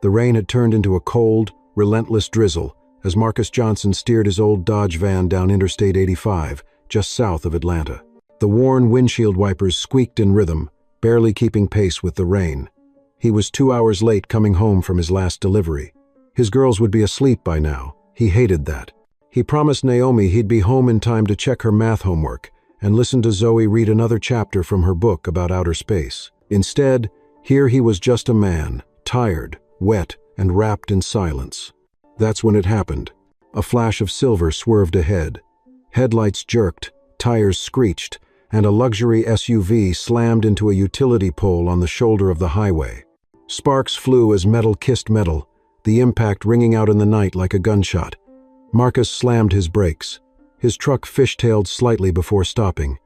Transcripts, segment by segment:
The rain had turned into a cold, relentless drizzle as Marcus Johnson steered his old Dodge van down Interstate 85, just south of Atlanta. The worn windshield wipers squeaked in rhythm, barely keeping pace with the rain. He was 2 hours late coming home from his last delivery. His girls would be asleep by now. He hated that. He promised Naomi he'd be home in time to check her math homework and listen to Zoe read another chapter from her book about outer space. Instead, here he was just a man, tired, wet, and wrapped in silence. That's when it happened. A flash of silver swerved ahead. Headlights jerked, tires screeched, and a luxury SUV slammed into a utility pole on the shoulder of the highway. Sparks flew as metal kissed metal, the impact ringing out in the night like a gunshot. Marcus slammed his brakes. His truck fishtailed slightly before stopping.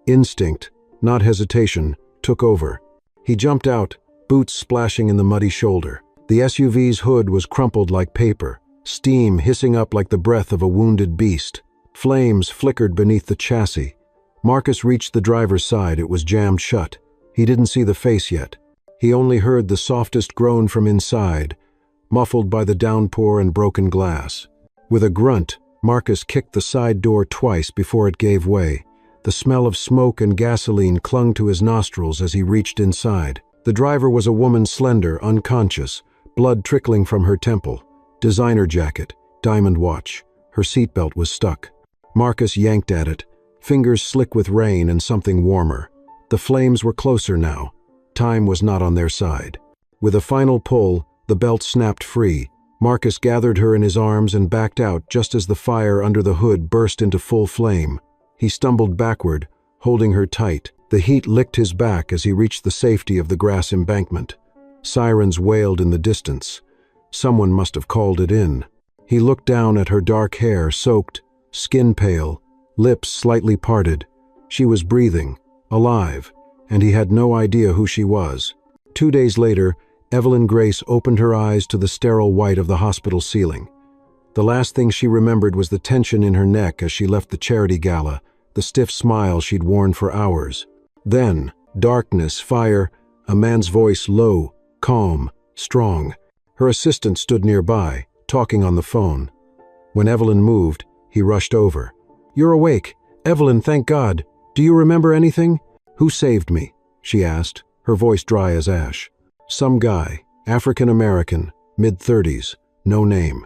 Instinct, not hesitation, took over. He jumped out, boots splashing in the muddy shoulder. The SUV's hood was crumpled like paper, steam hissing up like the breath of a wounded beast. Flames flickered beneath the chassis. Marcus reached the driver's side. It was jammed shut. He didn't see the face yet. He only heard the softest groan from inside, muffled by the downpour and broken glass. With a grunt, Marcus kicked the side door twice before it gave way. The smell of smoke and gasoline clung to his nostrils as he reached inside. The driver was a woman, slender, unconscious, blood trickling from her temple. Designer jacket, diamond watch. Her seatbelt was stuck. Marcus yanked at it, fingers slick with rain and something warmer. The flames were closer now. Time was not on their side. With a final pull, the belt snapped free. Marcus gathered her in his arms and backed out just as the fire under the hood burst into full flame. He stumbled backward, holding her tight. The heat licked his back as he reached the safety of the grass embankment. Sirens wailed in the distance. Someone must have called it in. He looked down at her dark hair, soaked, skin pale, lips slightly parted. She was breathing, alive, and he had no idea who she was. 2 days later, Evelyn Grace opened her eyes to the sterile white of the hospital ceiling. The last thing she remembered was the tension in her neck as she left the charity gala, the stiff smile she'd worn for hours. Then, darkness, fire, a man's voice low, calm, strong. Her assistant stood nearby, talking on the phone. When Evelyn moved, he rushed over. "You're awake. Evelyn, thank God. Do you remember anything?" "Who saved me?" she asked, her voice dry as ash. "Some guy, African-American, mid-30s, no name.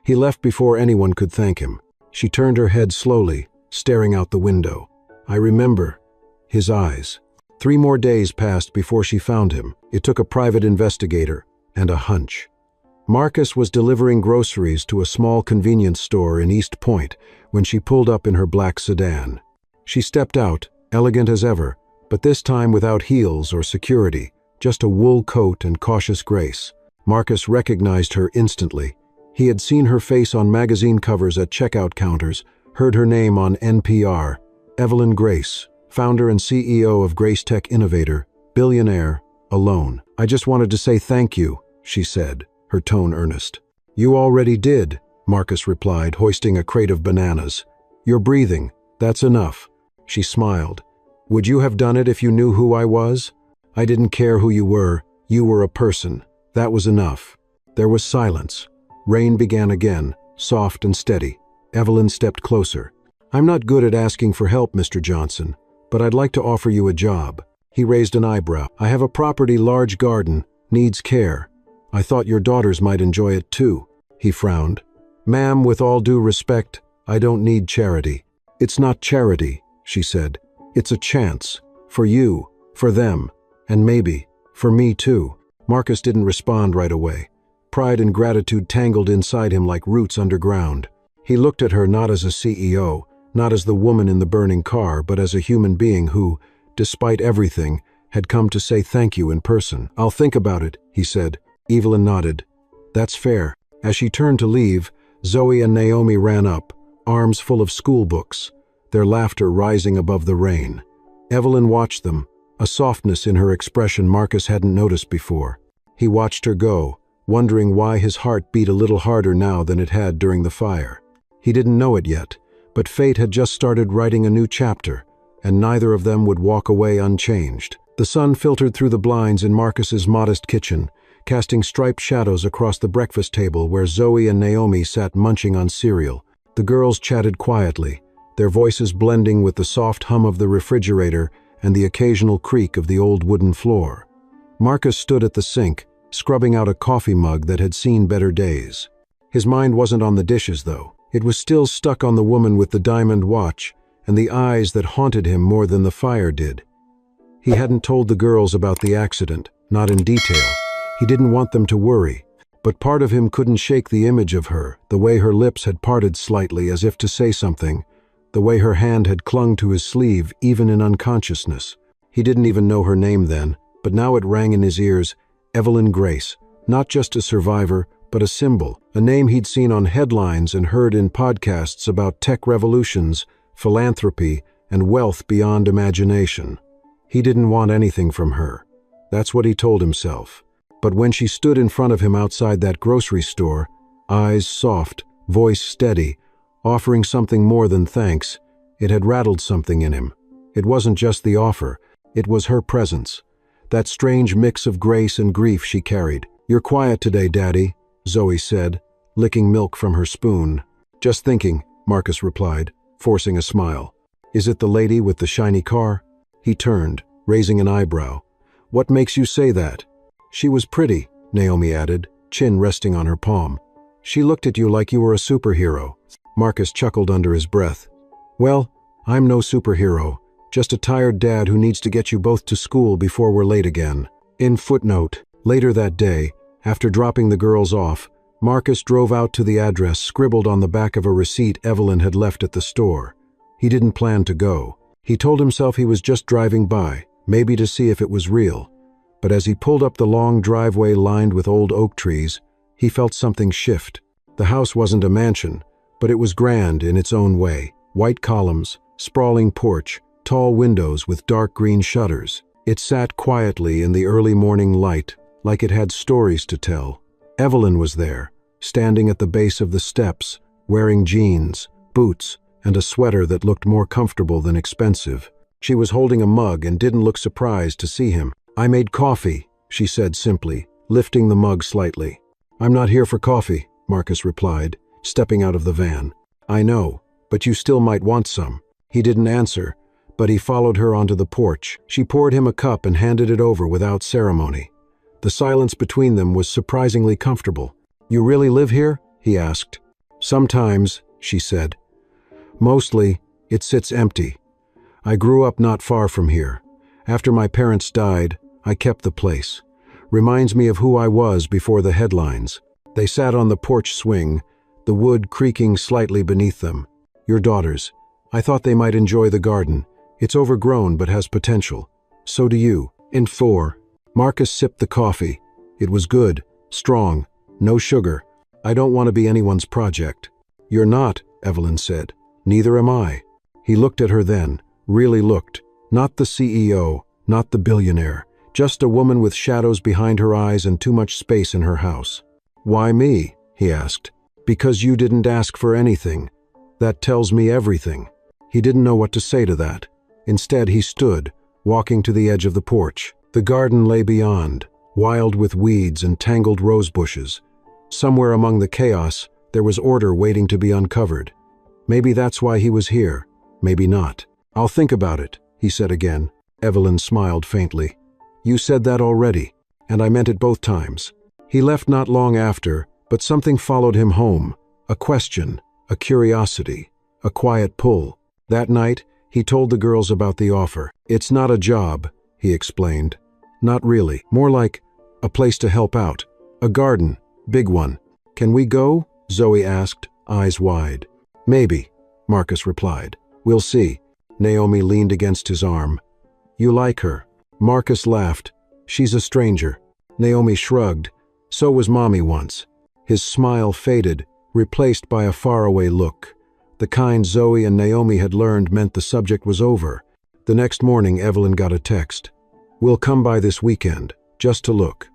He left before anyone could thank him." She turned her head slowly, staring out the window. "I remember." His eyes. 3 more days passed before she found him. It took a private investigator and a hunch. Marcus was delivering groceries to a small convenience store in East Point when she pulled up in her black sedan. She stepped out, elegant as ever, but this time without heels or security, just a wool coat and cautious grace. Marcus recognized her instantly. He had seen her face on magazine covers at checkout counters, heard her name on NPR. Evelyn Grace, founder and CEO of Grace Tech Innovator, billionaire, alone. "I just wanted to say thank you," she said, her tone earnest. "You already did," Marcus replied, hoisting a crate of bananas. "You're breathing. That's enough." She smiled. "Would you have done it if you knew who I was?" "I didn't care who you were. You were a person. That was enough." There was silence. Rain began again, soft and steady. Evelyn stepped closer. "I'm not good at asking for help, Mr. Johnson, but I'd like to offer you a job." He raised an eyebrow. "I have a property, large garden, needs care. I thought your daughters might enjoy it too." He frowned. "Ma'am, with all due respect, I don't need charity." "It's not charity," she said. "It's a chance. For you, for them, and maybe, for me too." Marcus didn't respond right away. Pride and gratitude tangled inside him like roots underground. He looked at her not as a CEO, not as the woman in the burning car, but as a human being who, despite everything, had come to say thank you in person. "I'll think about it," he said. Evelyn nodded. "That's fair." As she turned to leave, Zoe and Naomi ran up, arms full of school books, their laughter rising above the rain. Evelyn watched them, a softness in her expression Marcus hadn't noticed before. He watched her go, wondering why his heart beat a little harder now than it had during the fire. He didn't know it yet, but fate had just started writing a new chapter, and neither of them would walk away unchanged. The sun filtered through the blinds in Marcus's modest kitchen, casting striped shadows across the breakfast table where Zoe and Naomi sat munching on cereal. The girls chatted quietly, their voices blending with the soft hum of the refrigerator and the occasional creak of the old wooden floor. Marcus stood at the sink, scrubbing out a coffee mug that had seen better days. His mind wasn't on the dishes, though. It was still stuck on the woman with the diamond watch and the eyes that haunted him more than the fire did. He hadn't told the girls about the accident, not in detail. He didn't want them to worry, but part of him couldn't shake the image of her, the way her lips had parted slightly as if to say something, the way her hand had clung to his sleeve even in unconsciousness. He didn't even know her name then, but now it rang in his ears, Evelyn Grace, not just a survivor, but a symbol, a name he'd seen on headlines and heard in podcasts about tech revolutions, philanthropy, and wealth beyond imagination. He didn't want anything from her. That's what he told himself. But when she stood in front of him outside that grocery store, eyes soft, voice steady, offering something more than thanks, it had rattled something in him. It wasn't just the offer, it was her presence. That strange mix of grace and grief she carried. "You're quiet today, Daddy," Zoe said, licking milk from her spoon. "Just thinking," Marcus replied, forcing a smile. "Is it the lady with the shiny car?" He turned, raising an eyebrow. "What makes you say that?" "She was pretty," Naomi added, chin resting on her palm. "She looked at you like you were a superhero." Marcus chuckled under his breath. "Well, I'm no superhero, just a tired dad who needs to get you both to school before we're late again." In footnote, later that day, after dropping the girls off, Marcus drove out to the address scribbled on the back of a receipt Evelyn had left at the store. He didn't plan to go. He told himself he was just driving by, maybe to see if it was real. But as he pulled up the long driveway lined with old oak trees, he felt something shift. The house wasn't a mansion, but it was grand in its own way. White columns, sprawling porch, tall windows with dark green shutters. It sat quietly in the early morning light, like it had stories to tell. Evelyn was there, standing at the base of the steps, wearing jeans, boots, and a sweater that looked more comfortable than expensive. She was holding a mug and didn't look surprised to see him. "I made coffee," she said simply, lifting the mug slightly. "I'm not here for coffee," Marcus replied, stepping out of the van. "I know, but you still might want some." He didn't answer, but he followed her onto the porch. She poured him a cup and handed it over without ceremony. The silence between them was surprisingly comfortable. "You really live here?" he asked. "Sometimes," she said. "Mostly, it sits empty. I grew up not far from here. After my parents died, I kept the place. Reminds me of who I was before the headlines." They sat on the porch swing, the wood creaking slightly beneath them. "Your daughters. I thought they might enjoy the garden. It's overgrown but has potential. So do you." In 4. Marcus sipped the coffee. It was good, strong, no sugar. "I don't want to be anyone's project." "You're not," Evelyn said. "Neither am I." He looked at her then, really looked. Not the CEO, not the billionaire, just a woman with shadows behind her eyes and too much space in her house. "Why me?" he asked. "Because you didn't ask for anything. That tells me everything." He didn't know what to say to that. Instead, he stood, walking to the edge of the porch. The garden lay beyond, wild with weeds and tangled rose bushes. Somewhere among the chaos, there was order waiting to be uncovered. Maybe that's why he was here, maybe not. "I'll think about it," he said again. Evelyn smiled faintly. "You said that already, and I meant it both times." He left not long after, but something followed him home. A question, a curiosity, a quiet pull. That night, he told the girls about the offer. "It's not a job," he explained. "Not really. More like a place to help out. A garden, big one." "Can we go?" Zoe asked, eyes wide. "Maybe," Marcus replied. "We'll see." Naomi leaned against his arm. "You like her?" Marcus laughed. "She's a stranger." Naomi shrugged. "So was Mommy once." His smile faded, replaced by a faraway look. The kind Zoe and Naomi had learned meant the subject was over. The next morning, Evelyn got a text. "We'll come by this weekend, just to look."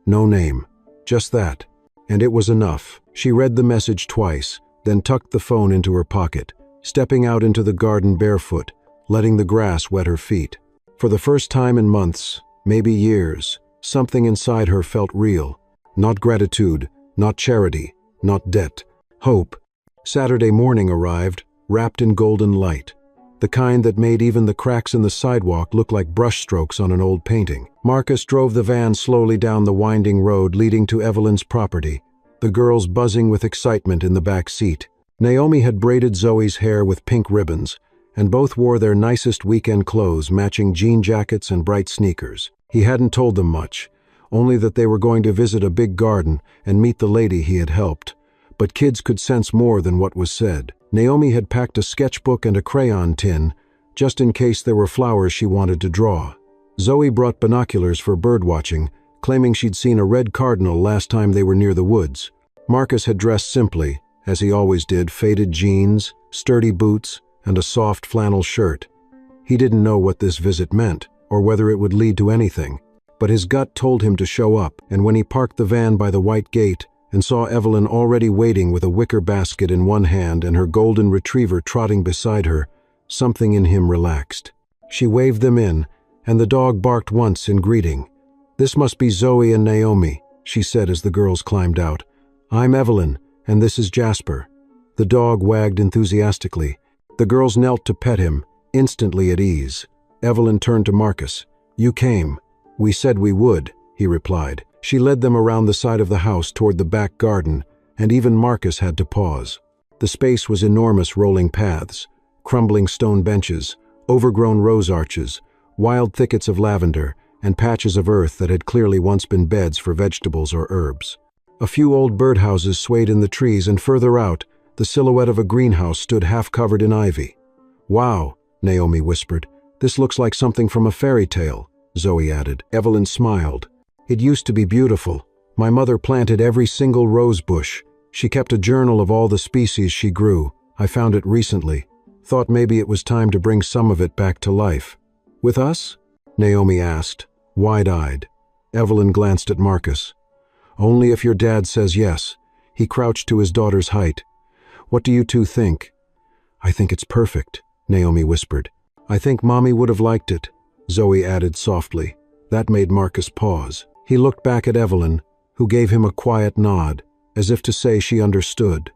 No name, just that. And it was enough. She read the message twice, then tucked the phone into her pocket, stepping out into the garden barefoot, letting the grass wet her feet. For the first time in months, maybe years, something inside her felt real, Not gratitude, not charity, not debt. Hope. Saturday morning arrived, wrapped in golden light. The kind that made even the cracks in the sidewalk look like brushstrokes on an old painting. Marcus drove the van slowly down the winding road leading to Evelyn's property, the girls buzzing with excitement in the back seat. Naomi had braided Zoe's hair with pink ribbons, and both wore their nicest weekend clothes, matching jean jackets and bright sneakers. He hadn't told them much, only that they were going to visit a big garden and meet the lady he had helped. But kids could sense more than what was said. Naomi had packed a sketchbook and a crayon tin, just in case there were flowers she wanted to draw. Zoe brought binoculars for birdwatching, claiming she'd seen a red cardinal last time they were near the woods. Marcus had dressed simply, as he always did, faded jeans, sturdy boots, and a soft flannel shirt. He didn't know what this visit meant, or whether it would lead to anything, but his gut told him to show up, and when he parked the van by the white gate and saw Evelyn already waiting with a wicker basket in one hand and her golden retriever trotting beside her, something in him relaxed. She waved them in, and the dog barked once in greeting. "This must be Zoe and Naomi," she said as the girls climbed out. "I'm Evelyn, and this is Jasper." The dog wagged enthusiastically. The girls knelt to pet him, instantly at ease. Evelyn turned to Marcus. "You came. We said we would," he replied. She led them around the side of the house toward the back garden, and even Marcus had to pause. The space was enormous, rolling paths, crumbling stone benches, overgrown rose arches, wild thickets of lavender, and patches of earth that had clearly once been beds for vegetables or herbs. A few old birdhouses swayed in the trees, and further out, the silhouette of a greenhouse stood half-covered in ivy. "Wow," Naomi whispered. "This looks like something from a fairy tale," Zoe added. Evelyn smiled. "It used to be beautiful. My mother planted every single rose bush. She kept a journal of all the species she grew. I found it recently. Thought maybe it was time to bring some of it back to life." "With us?" Naomi asked, wide-eyed. Evelyn glanced at Marcus. "Only if your dad says yes." He crouched to his daughter's height. "What do you two think?" "I think it's perfect," Naomi whispered. "I think Mommy would have liked it," Zoe added softly. That made Marcus pause. He looked back at Evelyn, who gave him a quiet nod, as if to say she understood.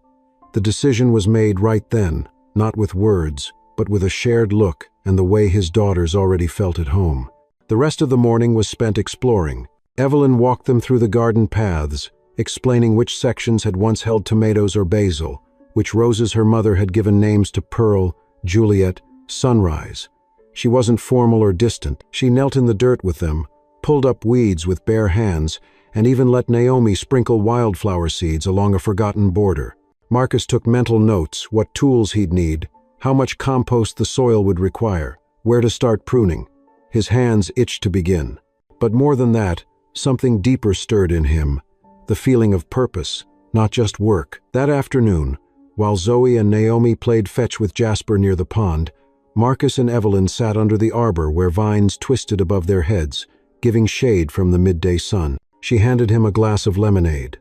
The decision was made right then, not with words, but with a shared look and the way his daughters already felt at home. The rest of the morning was spent exploring. Evelyn walked them through the garden paths, explaining which sections had once held tomatoes or basil, which roses her mother had given names to Pearl, Juliet, Sunrise. She wasn't formal or distant. She knelt in the dirt with them, pulled up weeds with bare hands, and even let Naomi sprinkle wildflower seeds along a forgotten border. Marcus took mental notes, what tools he'd need, how much compost the soil would require, where to start pruning. His hands itched to begin. But more than that, something deeper stirred in him, the feeling of purpose, not just work. That afternoon, while Zoe and Naomi played fetch with Jasper near the pond, Marcus and Evelyn sat under the arbor where vines twisted above their heads, giving shade from the midday sun. She handed him a glass of lemonade.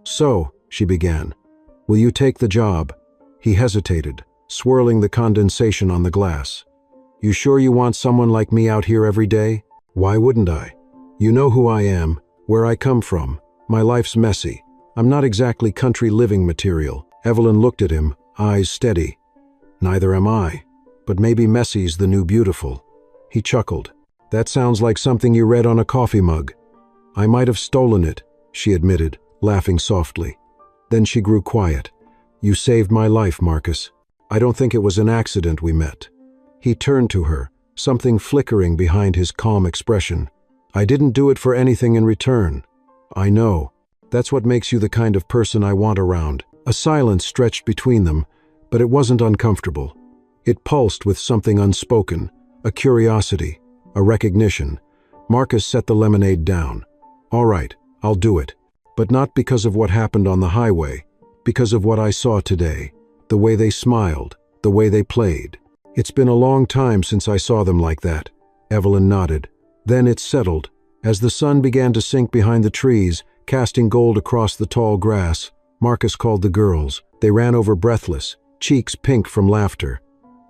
"So," she began, "will you take the job?" He hesitated, swirling the condensation on the glass. "You sure you want someone like me out here every day?" "Why wouldn't I? You know who I am, where I come from. My life's messy. I'm not exactly country living material." Evelyn looked at him, eyes steady. "Neither am I. But maybe messy's the new beautiful." He chuckled. "That sounds like something you read on a coffee mug." "I might have stolen it," she admitted, laughing softly. Then she grew quiet. "You saved my life, Marcus. I don't think it was an accident we met." He turned to her, something flickering behind his calm expression. "I didn't do it for anything in return." "I know. That's what makes you the kind of person I want around." A silence stretched between them, but it wasn't uncomfortable. It pulsed with something unspoken, a curiosity, a recognition. Marcus set the lemonade down. "All right, I'll do it. But not because of what happened on the highway, because of what I saw today. The way they smiled, the way they played. It's been a long time since I saw them like that." Evelyn nodded. Then it settled. As the sun began to sink behind the trees, casting gold across the tall grass, Marcus called the girls. They ran over breathless, cheeks pink from laughter.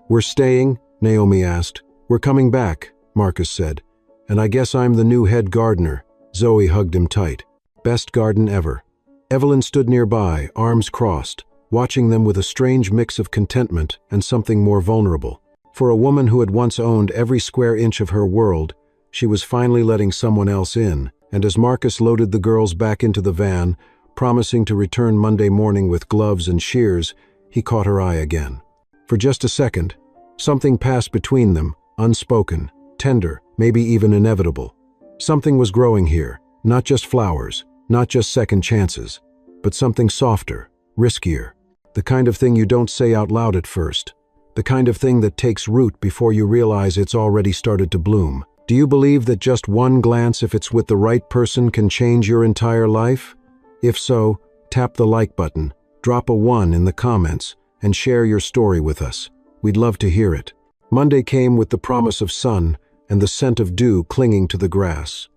"We're staying?" Naomi asked. "We're coming back," Marcus said. "And I guess I'm the new head gardener." Zoe hugged him tight. Best garden ever. Evelyn stood nearby, arms crossed, watching them with a strange mix of contentment and something more vulnerable. For a woman who had once owned every square inch of her world, she was finally letting someone else in, and as Marcus loaded the girls back into the van, promising to return Monday morning with gloves and shears, he caught her eye again. For just a second, something passed between them, unspoken, tender, maybe even inevitable. Something was growing here, not just flowers, not just second chances, but something softer, riskier. The kind of thing you don't say out loud at first. The kind of thing that takes root before you realize it's already started to bloom. Do you believe that just one glance, if it's with the right person, can change your entire life? If so, tap the like button, drop a 1 in the comments, and share your story with us. We'd love to hear it. Monday came with the promise of sun and the scent of dew clinging to the grass.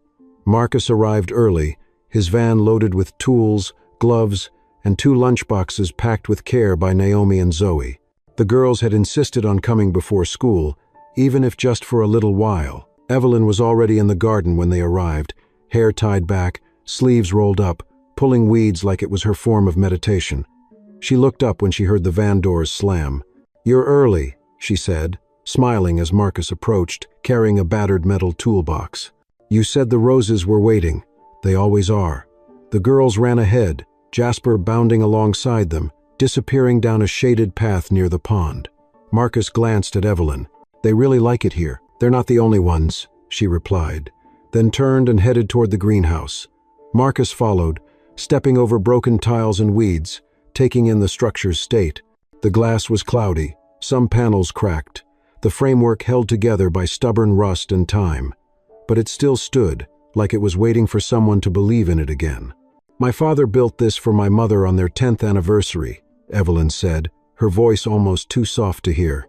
Marcus arrived early, his van loaded with tools, gloves, and 2 lunchboxes packed with care by Naomi and Zoe. The girls had insisted on coming before school, even if just for a little while. Evelyn was already in the garden when they arrived, hair tied back, sleeves rolled up, pulling weeds like it was her form of meditation. She looked up when she heard the van doors slam. "You're early," she said, smiling as Marcus approached, carrying a battered metal toolbox. "You said the roses were waiting. They always are." The girls ran ahead, Jasper bounding alongside them, disappearing down a shaded path near the pond. Marcus glanced at Evelyn. "They really like it here. They're not the only ones," she replied, then turned and headed toward the greenhouse. Marcus followed, stepping over broken tiles and weeds, taking in the structure's state. The glass was cloudy, some panels cracked, the framework held together by stubborn rust and time. But it still stood, like it was waiting for someone to believe in it again. "My father built this for my mother on their 10th anniversary, Evelyn said, her voice almost too soft to hear.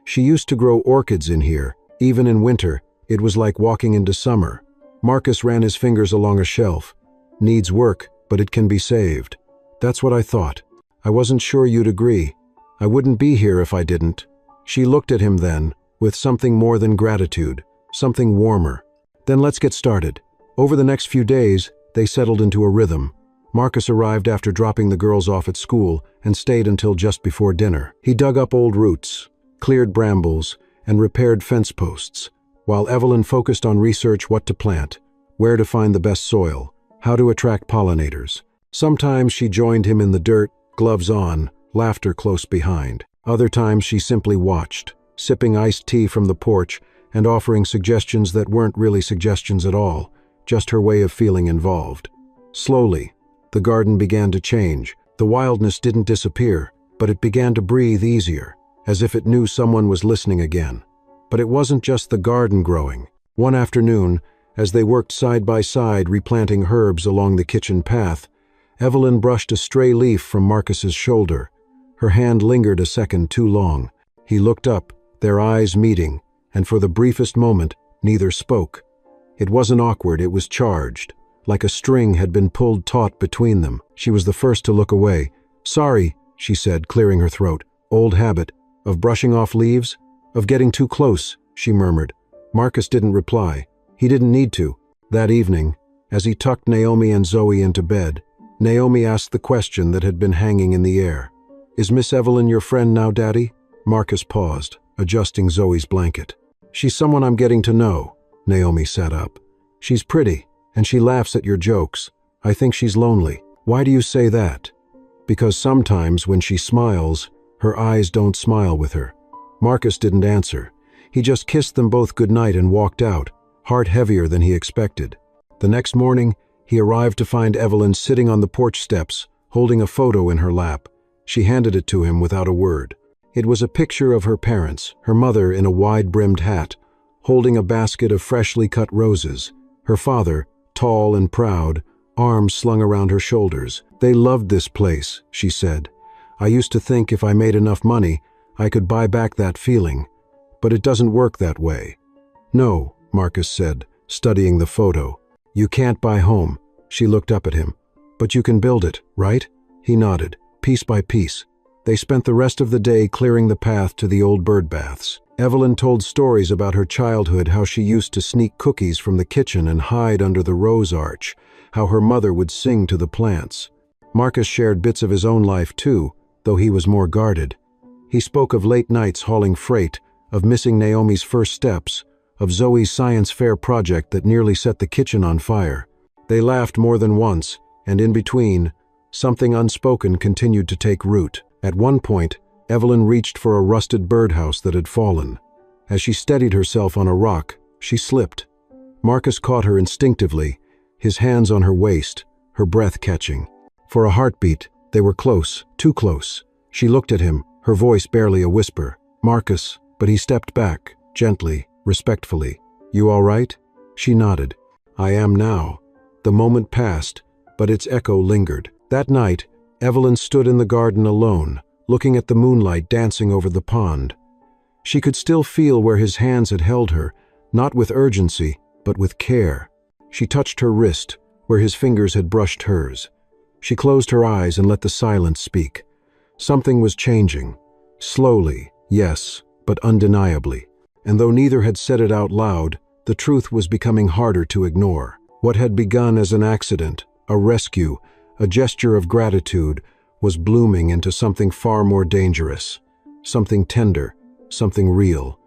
"She used to grow orchids in here. Even in winter, it was like walking into summer." Marcus ran his fingers along a shelf. "Needs work, but it can be saved." "That's what I thought. I wasn't sure you'd agree. I wouldn't be here if I didn't." She looked at him then, with something more than gratitude, something warmer. "Then let's get started." Over the next few days, they settled into a rhythm. Marcus arrived after dropping the girls off at school and stayed until just before dinner. He dug up old roots, cleared brambles, and repaired fence posts, while Evelyn focused on research: what to plant, where to find the best soil, how to attract pollinators. Sometimes she joined him in the dirt, gloves on, laughter close behind. Other times she simply watched, sipping iced tea from the porch and offering suggestions that weren't really suggestions at all, just her way of feeling involved. Slowly, the garden began to change. The wildness didn't disappear, but it began to breathe easier, as if it knew someone was listening again. But it wasn't just the garden growing. One afternoon, as they worked side by side replanting herbs along the kitchen path, Evelyn brushed a stray leaf from Marcus's shoulder. Her hand lingered a second too long. He looked up, their eyes meeting, and for the briefest moment, neither spoke. It wasn't awkward, it was charged, like a string had been pulled taut between them. She was the first to look away. "Sorry," she said, clearing her throat. "Old habit. Of brushing off leaves? Of getting too close," she murmured. Marcus didn't reply. He didn't need to. That evening, as he tucked Naomi and Zoe into bed, Naomi asked the question that had been hanging in the air. "Is Miss Evelyn your friend now, Daddy?" Marcus paused, adjusting Zoe's blanket. "She's someone I'm getting to know." Naomi sat up. "She's pretty, and she laughs at your jokes. I think she's lonely." "Why do you say that?" "Because sometimes when she smiles, her eyes don't smile with her." Marcus didn't answer. He just kissed them both goodnight and walked out, heart heavier than he expected. The next morning, he arrived to find Evelyn sitting on the porch steps, holding a photo in her lap. She handed it to him without a word. It was a picture of her parents, her mother in a wide-brimmed hat, holding a basket of freshly cut roses, her father, tall and proud, arms slung around her shoulders. "They loved this place," she said. "I used to think if I made enough money, I could buy back that feeling. But it doesn't work that way." "No," Marcus said, studying the photo. "You can't buy home." She looked up at him. "But you can build it, right?" He nodded, piece by piece. They spent the rest of the day clearing the path to the old bird baths. Evelyn told stories about her childhood, how she used to sneak cookies from the kitchen and hide under the rose arch, how her mother would sing to the plants. Marcus shared bits of his own life too, though he was more guarded. He spoke of late nights hauling freight, of missing Naomi's first steps, of Zoe's science fair project that nearly set the kitchen on fire. They laughed more than once, and in between, something unspoken continued to take root. At one point, Evelyn reached for a rusted birdhouse that had fallen. As she steadied herself on a rock, she slipped. Marcus caught her instinctively, his hands on her waist, her breath catching. For a heartbeat, they were close, too close. She looked at him, her voice barely a whisper. "Marcus," but he stepped back, gently, respectfully. "You all right?" She nodded. "I am now." The moment passed, but its echo lingered. That night, Evelyn stood in the garden alone, looking at the moonlight dancing over the pond. She could still feel where his hands had held her, not with urgency, but with care. She touched her wrist, where his fingers had brushed hers. She closed her eyes and let the silence speak. Something was changing. Slowly, yes, but undeniably. And though neither had said it out loud, the truth was becoming harder to ignore. What had begun as an accident, a rescue, a gesture of gratitude, was blooming into something far more dangerous. Something tender, something real.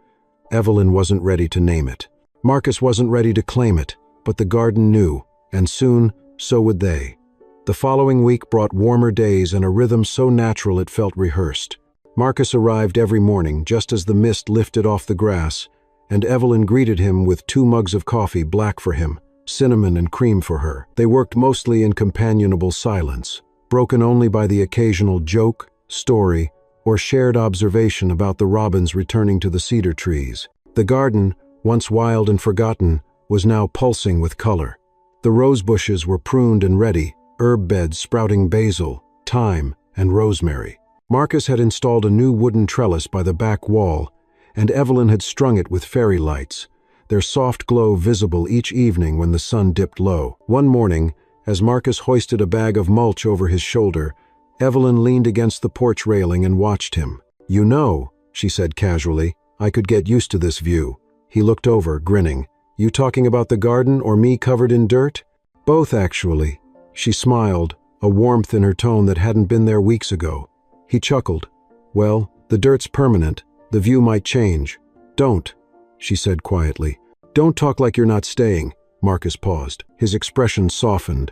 Evelyn wasn't ready to name it. Marcus wasn't ready to claim it, but the garden knew, and soon, so would they. The following week brought warmer days and a rhythm so natural it felt rehearsed. Marcus arrived every morning just as the mist lifted off the grass, and Evelyn greeted him with 2 mugs of coffee, black for him, cinnamon and cream for her. They worked mostly in companionable silence, broken only by the occasional joke, story, or shared observation about the robins returning to the cedar trees. The garden, once wild and forgotten, was now pulsing with color. The rose bushes were pruned and ready, herb beds sprouting basil, thyme, and rosemary. Marcus had installed a new wooden trellis by the back wall, and Evelyn had strung it with fairy lights, their soft glow visible each evening when the sun dipped low. One morning, as Marcus hoisted a bag of mulch over his shoulder, Evelyn leaned against the porch railing and watched him. "You know," she said casually, "I could get used to this view." He looked over, grinning. "You talking about the garden or me covered in dirt?" "Both, actually." She smiled, a warmth in her tone that hadn't been there weeks ago. He chuckled. "Well, the dirt's permanent. The view might change." "Don't," she said quietly. "Don't talk like you're not staying." Marcus paused. His expression softened.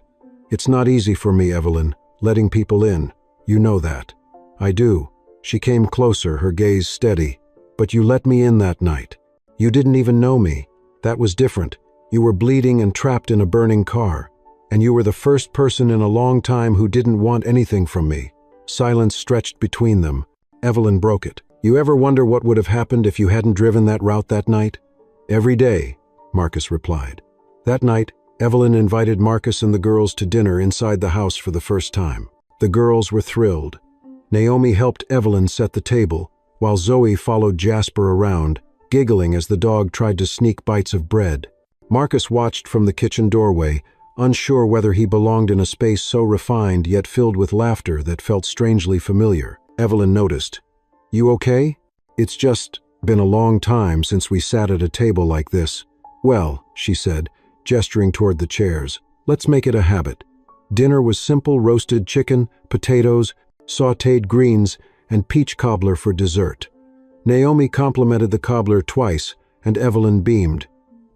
"It's not easy for me, Evelyn, letting people in. You know that." "I do." She came closer, her gaze steady. "But you let me in that night. You didn't even know me. That was different. You were bleeding and trapped in a burning car. And you were the first person in a long time who didn't want anything from me." Silence stretched between them. Evelyn broke it. "You ever wonder what would have happened if you hadn't driven that route that night?" "Every day," Marcus replied. That night, Evelyn invited Marcus and the girls to dinner inside the house for the first time. The girls were thrilled. Naomi helped Evelyn set the table, while Zoe followed Jasper around, giggling as the dog tried to sneak bites of bread. Marcus watched from the kitchen doorway, unsure whether he belonged in a space so refined yet filled with laughter that felt strangely familiar. Evelyn noticed. "You okay?" "It's just been a long time since we sat at a table like this." "Well," she said, gesturing toward the chairs, "let's make it a habit." Dinner was simple: roasted chicken, potatoes, sautéed greens, and peach cobbler for dessert. Naomi complimented the cobbler twice, and Evelyn beamed.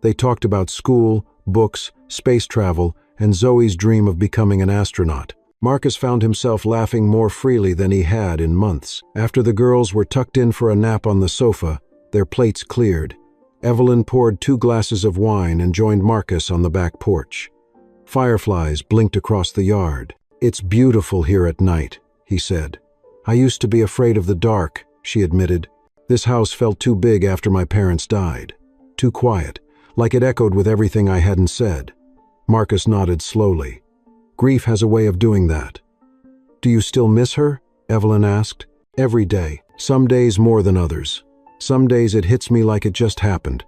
They talked about school, books, space travel, and Zoe's dream of becoming an astronaut. Marcus found himself laughing more freely than he had in months. After the girls were tucked in for a nap on the sofa, their plates cleared. Evelyn poured 2 glasses of wine and joined Marcus on the back porch. Fireflies blinked across the yard. "It's beautiful here at night," he said. "I used to be afraid of the dark," she admitted. "This house felt too big after my parents died. Too quiet, like it echoed with everything I hadn't said." Marcus nodded slowly. "Grief has a way of doing that." "Do you still miss her?" Evelyn asked. "Every day. Some days more than others. Some days it hits me like it just happened.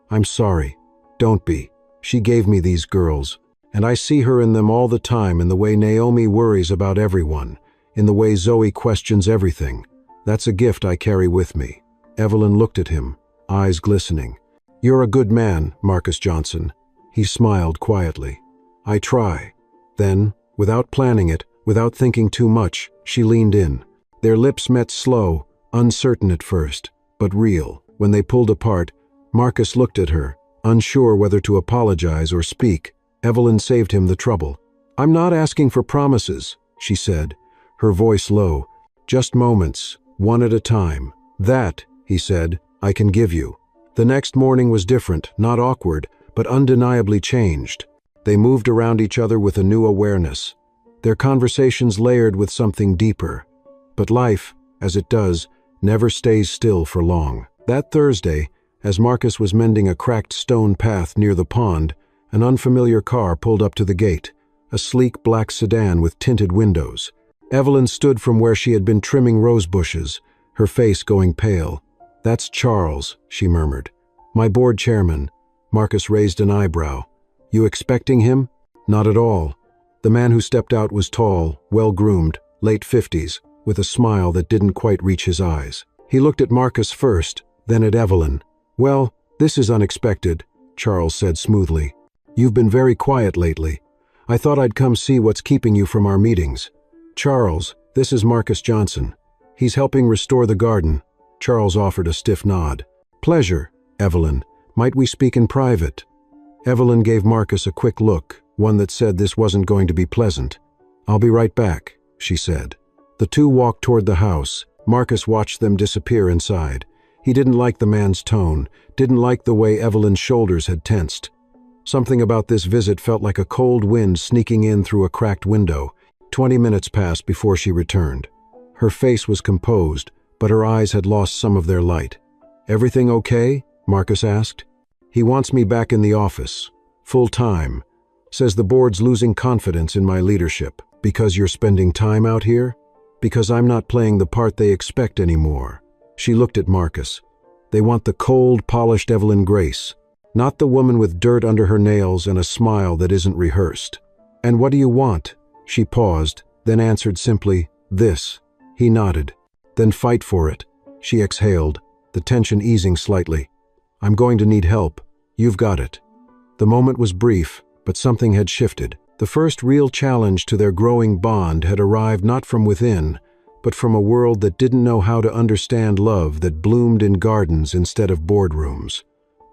I'm sorry. Don't be. She gave me these girls, and I see her in them all the time, in the way Naomi worries about everyone, in the way Zoe questions everything. That's a gift I carry with me." Evelyn looked at him, eyes glistening. "You're a good man, Marcus Johnson." He smiled quietly. "I try." Then, without planning it, without thinking too much, she leaned in. Their lips met slow, uncertain at first, but real. When they pulled apart, Marcus looked at her, unsure whether to apologize or speak. Evelyn saved him the trouble. "I'm not asking for promises," she said, her voice low. "Just moments, one at a time. That," he said, "I can give you." The next morning was different, not awkward, but undeniably changed. They moved around each other with a new awareness. Their conversations layered with something deeper. But life, as it does, never stays still for long. That Thursday, as Marcus was mending a cracked stone path near the pond, an unfamiliar car pulled up to the gate, a sleek black sedan with tinted windows. Evelyn stood from where she had been trimming rose bushes, her face going pale. "That's Charles," she murmured. "My board chairman." Marcus raised an eyebrow. "You expecting him?" "Not at all." The man who stepped out was tall, well-groomed, late 50s, with a smile that didn't quite reach his eyes. He looked at Marcus first, then at Evelyn. "Well, this is unexpected," Charles said smoothly. "You've been very quiet lately. I thought I'd come see what's keeping you from our meetings." "Charles, this is Marcus Johnson. He's helping restore the garden." Charles offered a stiff nod. "Pleasure, Evelyn. Might we speak in private?" Evelyn gave Marcus a quick look, one that said this wasn't going to be pleasant. "I'll be right back," she said. The two walked toward the house. Marcus watched them disappear inside. He didn't like the man's tone, didn't like the way Evelyn's shoulders had tensed. Something about this visit felt like a cold wind sneaking in through a cracked window. 20 minutes passed before she returned. Her face was composed, but her eyes had lost some of their light. "Everything okay?" Marcus asked. "He wants me back in the office. Full time. Says the board's losing confidence in my leadership. Because you're spending time out here? Because I'm not playing the part they expect anymore." She looked at Marcus. "They want the cold, polished Evelyn Grace, not the woman with dirt under her nails and a smile that isn't rehearsed." "And what do you want?" She paused, then answered simply, "This." He nodded. "Then fight for it." She exhaled, the tension easing slightly. "I'm going to need help. You've got it." The moment was brief, but something had shifted. The first real challenge to their growing bond had arrived not from within, but from a world that didn't know how to understand love that bloomed in gardens instead of boardrooms.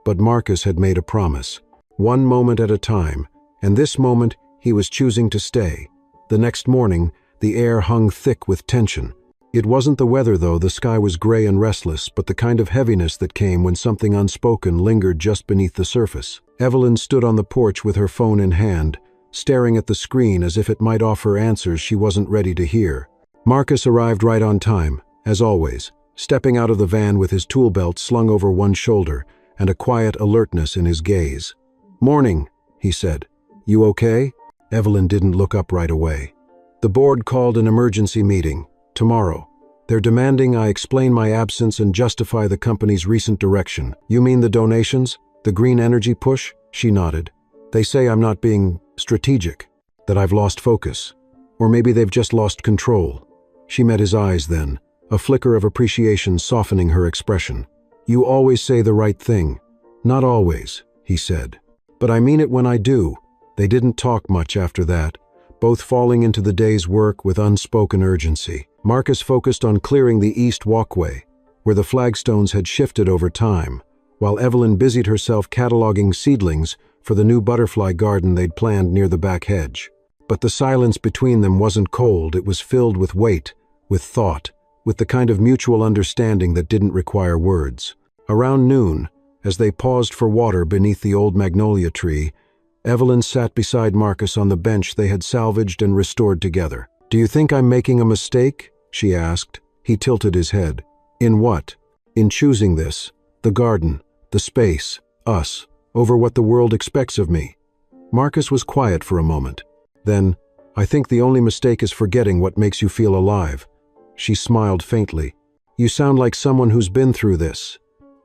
But Marcus had made a promise. One moment at a time, and this moment he was choosing to stay. The next morning, the air hung thick with tension. It wasn't the weather, though. The sky was gray and restless, but the kind of heaviness that came when something unspoken lingered just beneath the surface. Evelyn stood on the porch with her phone in hand, staring at the screen as if it might offer answers she wasn't ready to hear. Marcus arrived right on time, as always, stepping out of the van with his tool belt slung over one shoulder and a quiet alertness in his gaze. "Morning," he said. "You okay?" Evelyn didn't look up right away. "The board called an emergency meeting. Tomorrow. They're demanding I explain my absence and justify the company's recent direction." "You mean the donations? The green energy push?" She nodded. "They say I'm not being strategic, that I've lost focus. Or maybe they've just lost control." She met his eyes then, a flicker of appreciation softening her expression. "You always say the right thing." "Not always," he said. "But I mean it when I do." They didn't talk much after that, both falling into the day's work with unspoken urgency. Marcus focused on clearing the east walkway, where the flagstones had shifted over time, while Evelyn busied herself cataloging seedlings for the new butterfly garden they'd planned near the back hedge. But the silence between them wasn't cold, it was filled with weight, with thought, with the kind of mutual understanding that didn't require words. Around noon, as they paused for water beneath the old magnolia tree, Evelyn sat beside Marcus on the bench they had salvaged and restored together. "Do you think I'm making a mistake?" she asked. He tilted his head. "In what?" "In choosing this, the garden, the space, us, over what the world expects of me." Marcus was quiet for a moment. Then, "I think the only mistake is forgetting what makes you feel alive." She smiled faintly. "You sound like someone who's been through this.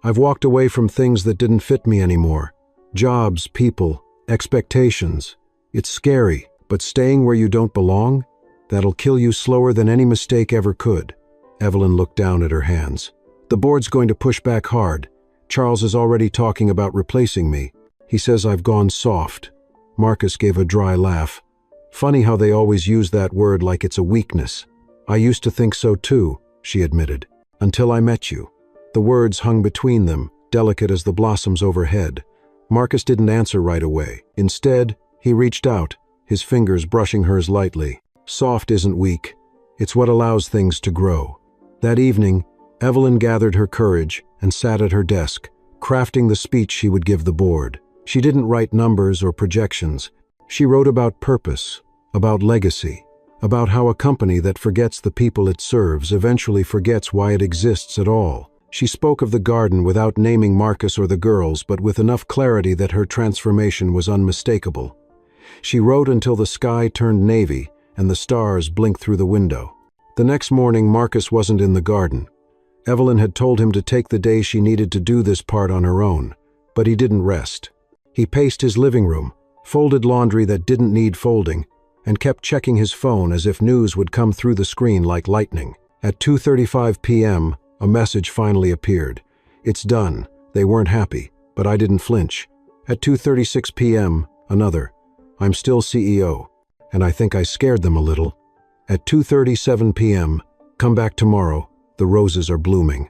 I've walked away from things that didn't fit me anymore. Jobs, people, expectations. It's scary, but staying where you don't belong? That'll kill you slower than any mistake ever could." Evelyn looked down at her hands. "The board's going to push back hard. Charles is already talking about replacing me. He says I've gone soft." Marcus gave a dry laugh. Funny how they always use that word like it's a weakness. I used to think so too, she admitted. Until I met you. The words hung between them, delicate as the blossoms overhead. Marcus didn't answer right away. Instead, he reached out, his fingers brushing hers lightly. Soft isn't weak. It's what allows things to grow. That evening, Evelyn gathered her courage and sat at her desk, crafting the speech she would give the board. She didn't write numbers or projections. She wrote about purpose, about legacy, about how a company that forgets the people it serves eventually forgets why it exists at all. She spoke of the garden without naming Marcus or the girls, but with enough clarity that her transformation was unmistakable. She wrote until the sky turned navy and the stars blinked through the window. The next morning, Marcus wasn't in the garden. Evelyn had told him to take the day she needed to do this part on her own, but he didn't rest. He paced his living room, folded laundry that didn't need folding, and kept checking his phone as if news would come through the screen like lightning. At 2:35 p.m., a message finally appeared. It's done. They weren't happy, but I didn't flinch. At 2:36 p.m., another. I'm still CEO, and I think I scared them a little. At 2:37 p.m., come back tomorrow. The roses are blooming.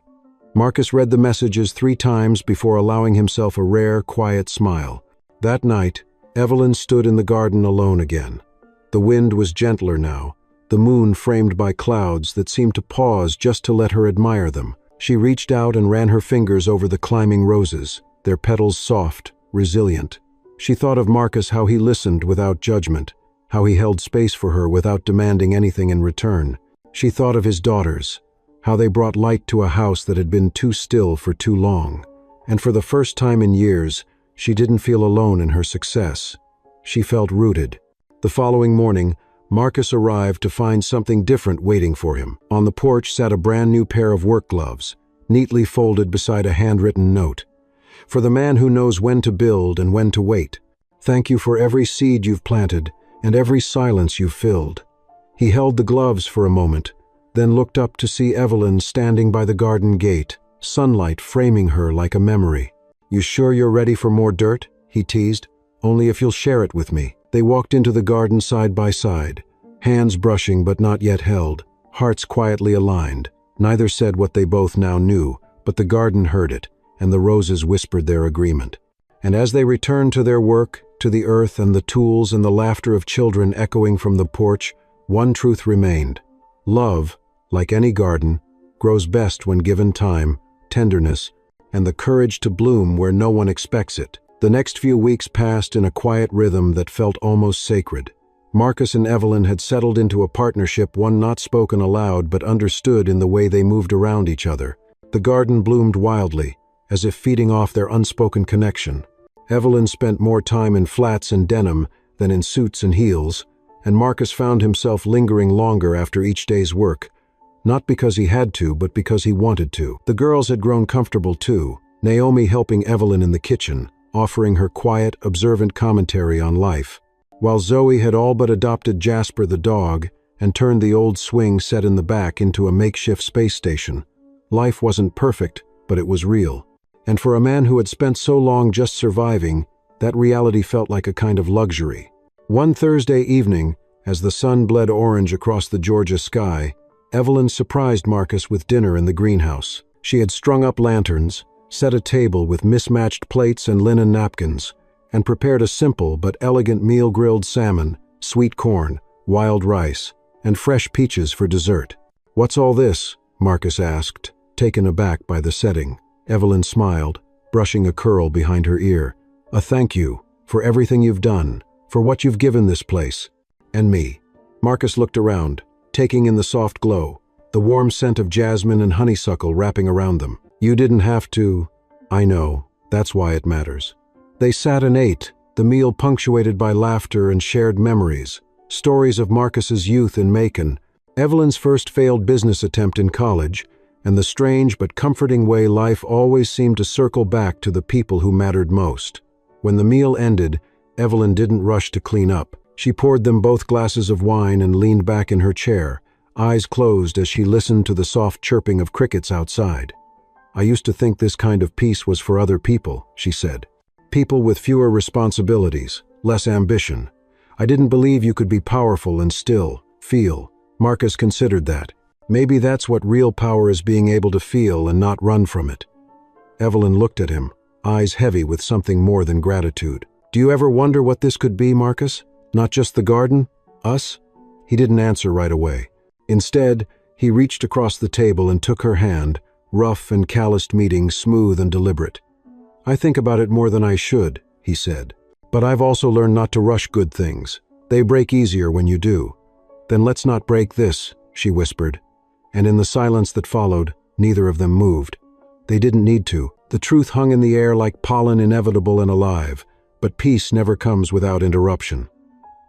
Marcus read the messages 3 times before allowing himself a rare, quiet smile. That night, Evelyn stood in the garden alone again. The wind was gentler now, the moon framed by clouds that seemed to pause just to let her admire them. She reached out and ran her fingers over the climbing roses, their petals soft, resilient. She thought of Marcus, how he listened without judgment, how he held space for her without demanding anything in return. She thought of his daughters, how they brought light to a house that had been too still for too long. And for the first time in years, she didn't feel alone in her success. She felt rooted. The following morning, Marcus arrived to find something different waiting for him. On the porch sat a brand new pair of work gloves, neatly folded beside a handwritten note. For the man who knows when to build and when to wait. Thank you for every seed you've planted and every silence you've filled. He held the gloves for a moment, then looked up to see Evelyn standing by the garden gate, sunlight framing her like a memory. You sure you're ready for more dirt? He teased. Only if you'll share it with me. They walked into the garden side by side, hands brushing but not yet held, hearts quietly aligned. Neither said what they both now knew, but the garden heard it, and the roses whispered their agreement. And as they returned to their work, to the earth and the tools and the laughter of children echoing from the porch, one truth remained. Love, like any garden, grows best when given time, tenderness, and the courage to bloom where no one expects it. The next few weeks passed in a quiet rhythm that felt almost sacred. Marcus and Evelyn had settled into a partnership, one not spoken aloud but understood in the way they moved around each other. The garden bloomed wildly, as if feeding off their unspoken connection. Evelyn spent more time in flats and denim than in suits and heels, and Marcus found himself lingering longer after each day's work, not because he had to, but because he wanted to. The girls had grown comfortable too, Naomi helping Evelyn in the kitchen, offering her quiet, observant commentary on life, while Zoe had all but adopted Jasper the dog and turned the old swing set in the back into a makeshift space station. Life wasn't perfect, but it was real. And for a man who had spent so long just surviving, that reality felt like a kind of luxury. One Thursday evening, as the sun bled orange across the Georgia sky, Evelyn surprised Marcus with dinner in the greenhouse. She had strung up lanterns, set a table with mismatched plates and linen napkins, and prepared a simple but elegant meal: grilled salmon, sweet corn, wild rice, and fresh peaches for dessert. "What's all this?" Marcus asked, taken aback by the setting. Evelyn smiled, brushing a curl behind her ear. "A thank you for everything you've done, for what you've given this place, and me." Marcus looked around, taking in the soft glow, the warm scent of jasmine and honeysuckle wrapping around them. "You didn't have to." "I know, that's why it matters." They sat and ate, the meal punctuated by laughter and shared memories, stories of Marcus's youth in Macon, Evelyn's first failed business attempt in college, and the strange but comforting way life always seemed to circle back to the people who mattered most. When the meal ended, Evelyn didn't rush to clean up. She poured them both glasses of wine and leaned back in her chair, eyes closed as she listened to the soft chirping of crickets outside. "I used to think this kind of peace was for other people," she said. "People with fewer responsibilities, less ambition. I didn't believe you could be powerful and still feel. Marcus considered that. Maybe that's what real power is, being able to feel and not run from it. Evelyn looked at him, eyes heavy with something more than gratitude. Do you ever wonder what this could be, Marcus? Not just the garden? Us? He didn't answer right away. Instead, he reached across the table and took her hand, rough and calloused meeting, smooth and deliberate. I think about it more than I should, he said. But I've also learned not to rush good things. They break easier when you do. Then let's not break this, she whispered. And in the silence that followed, neither of them moved. They didn't need to. The truth hung in the air like pollen, inevitable and alive. But peace never comes without interruption.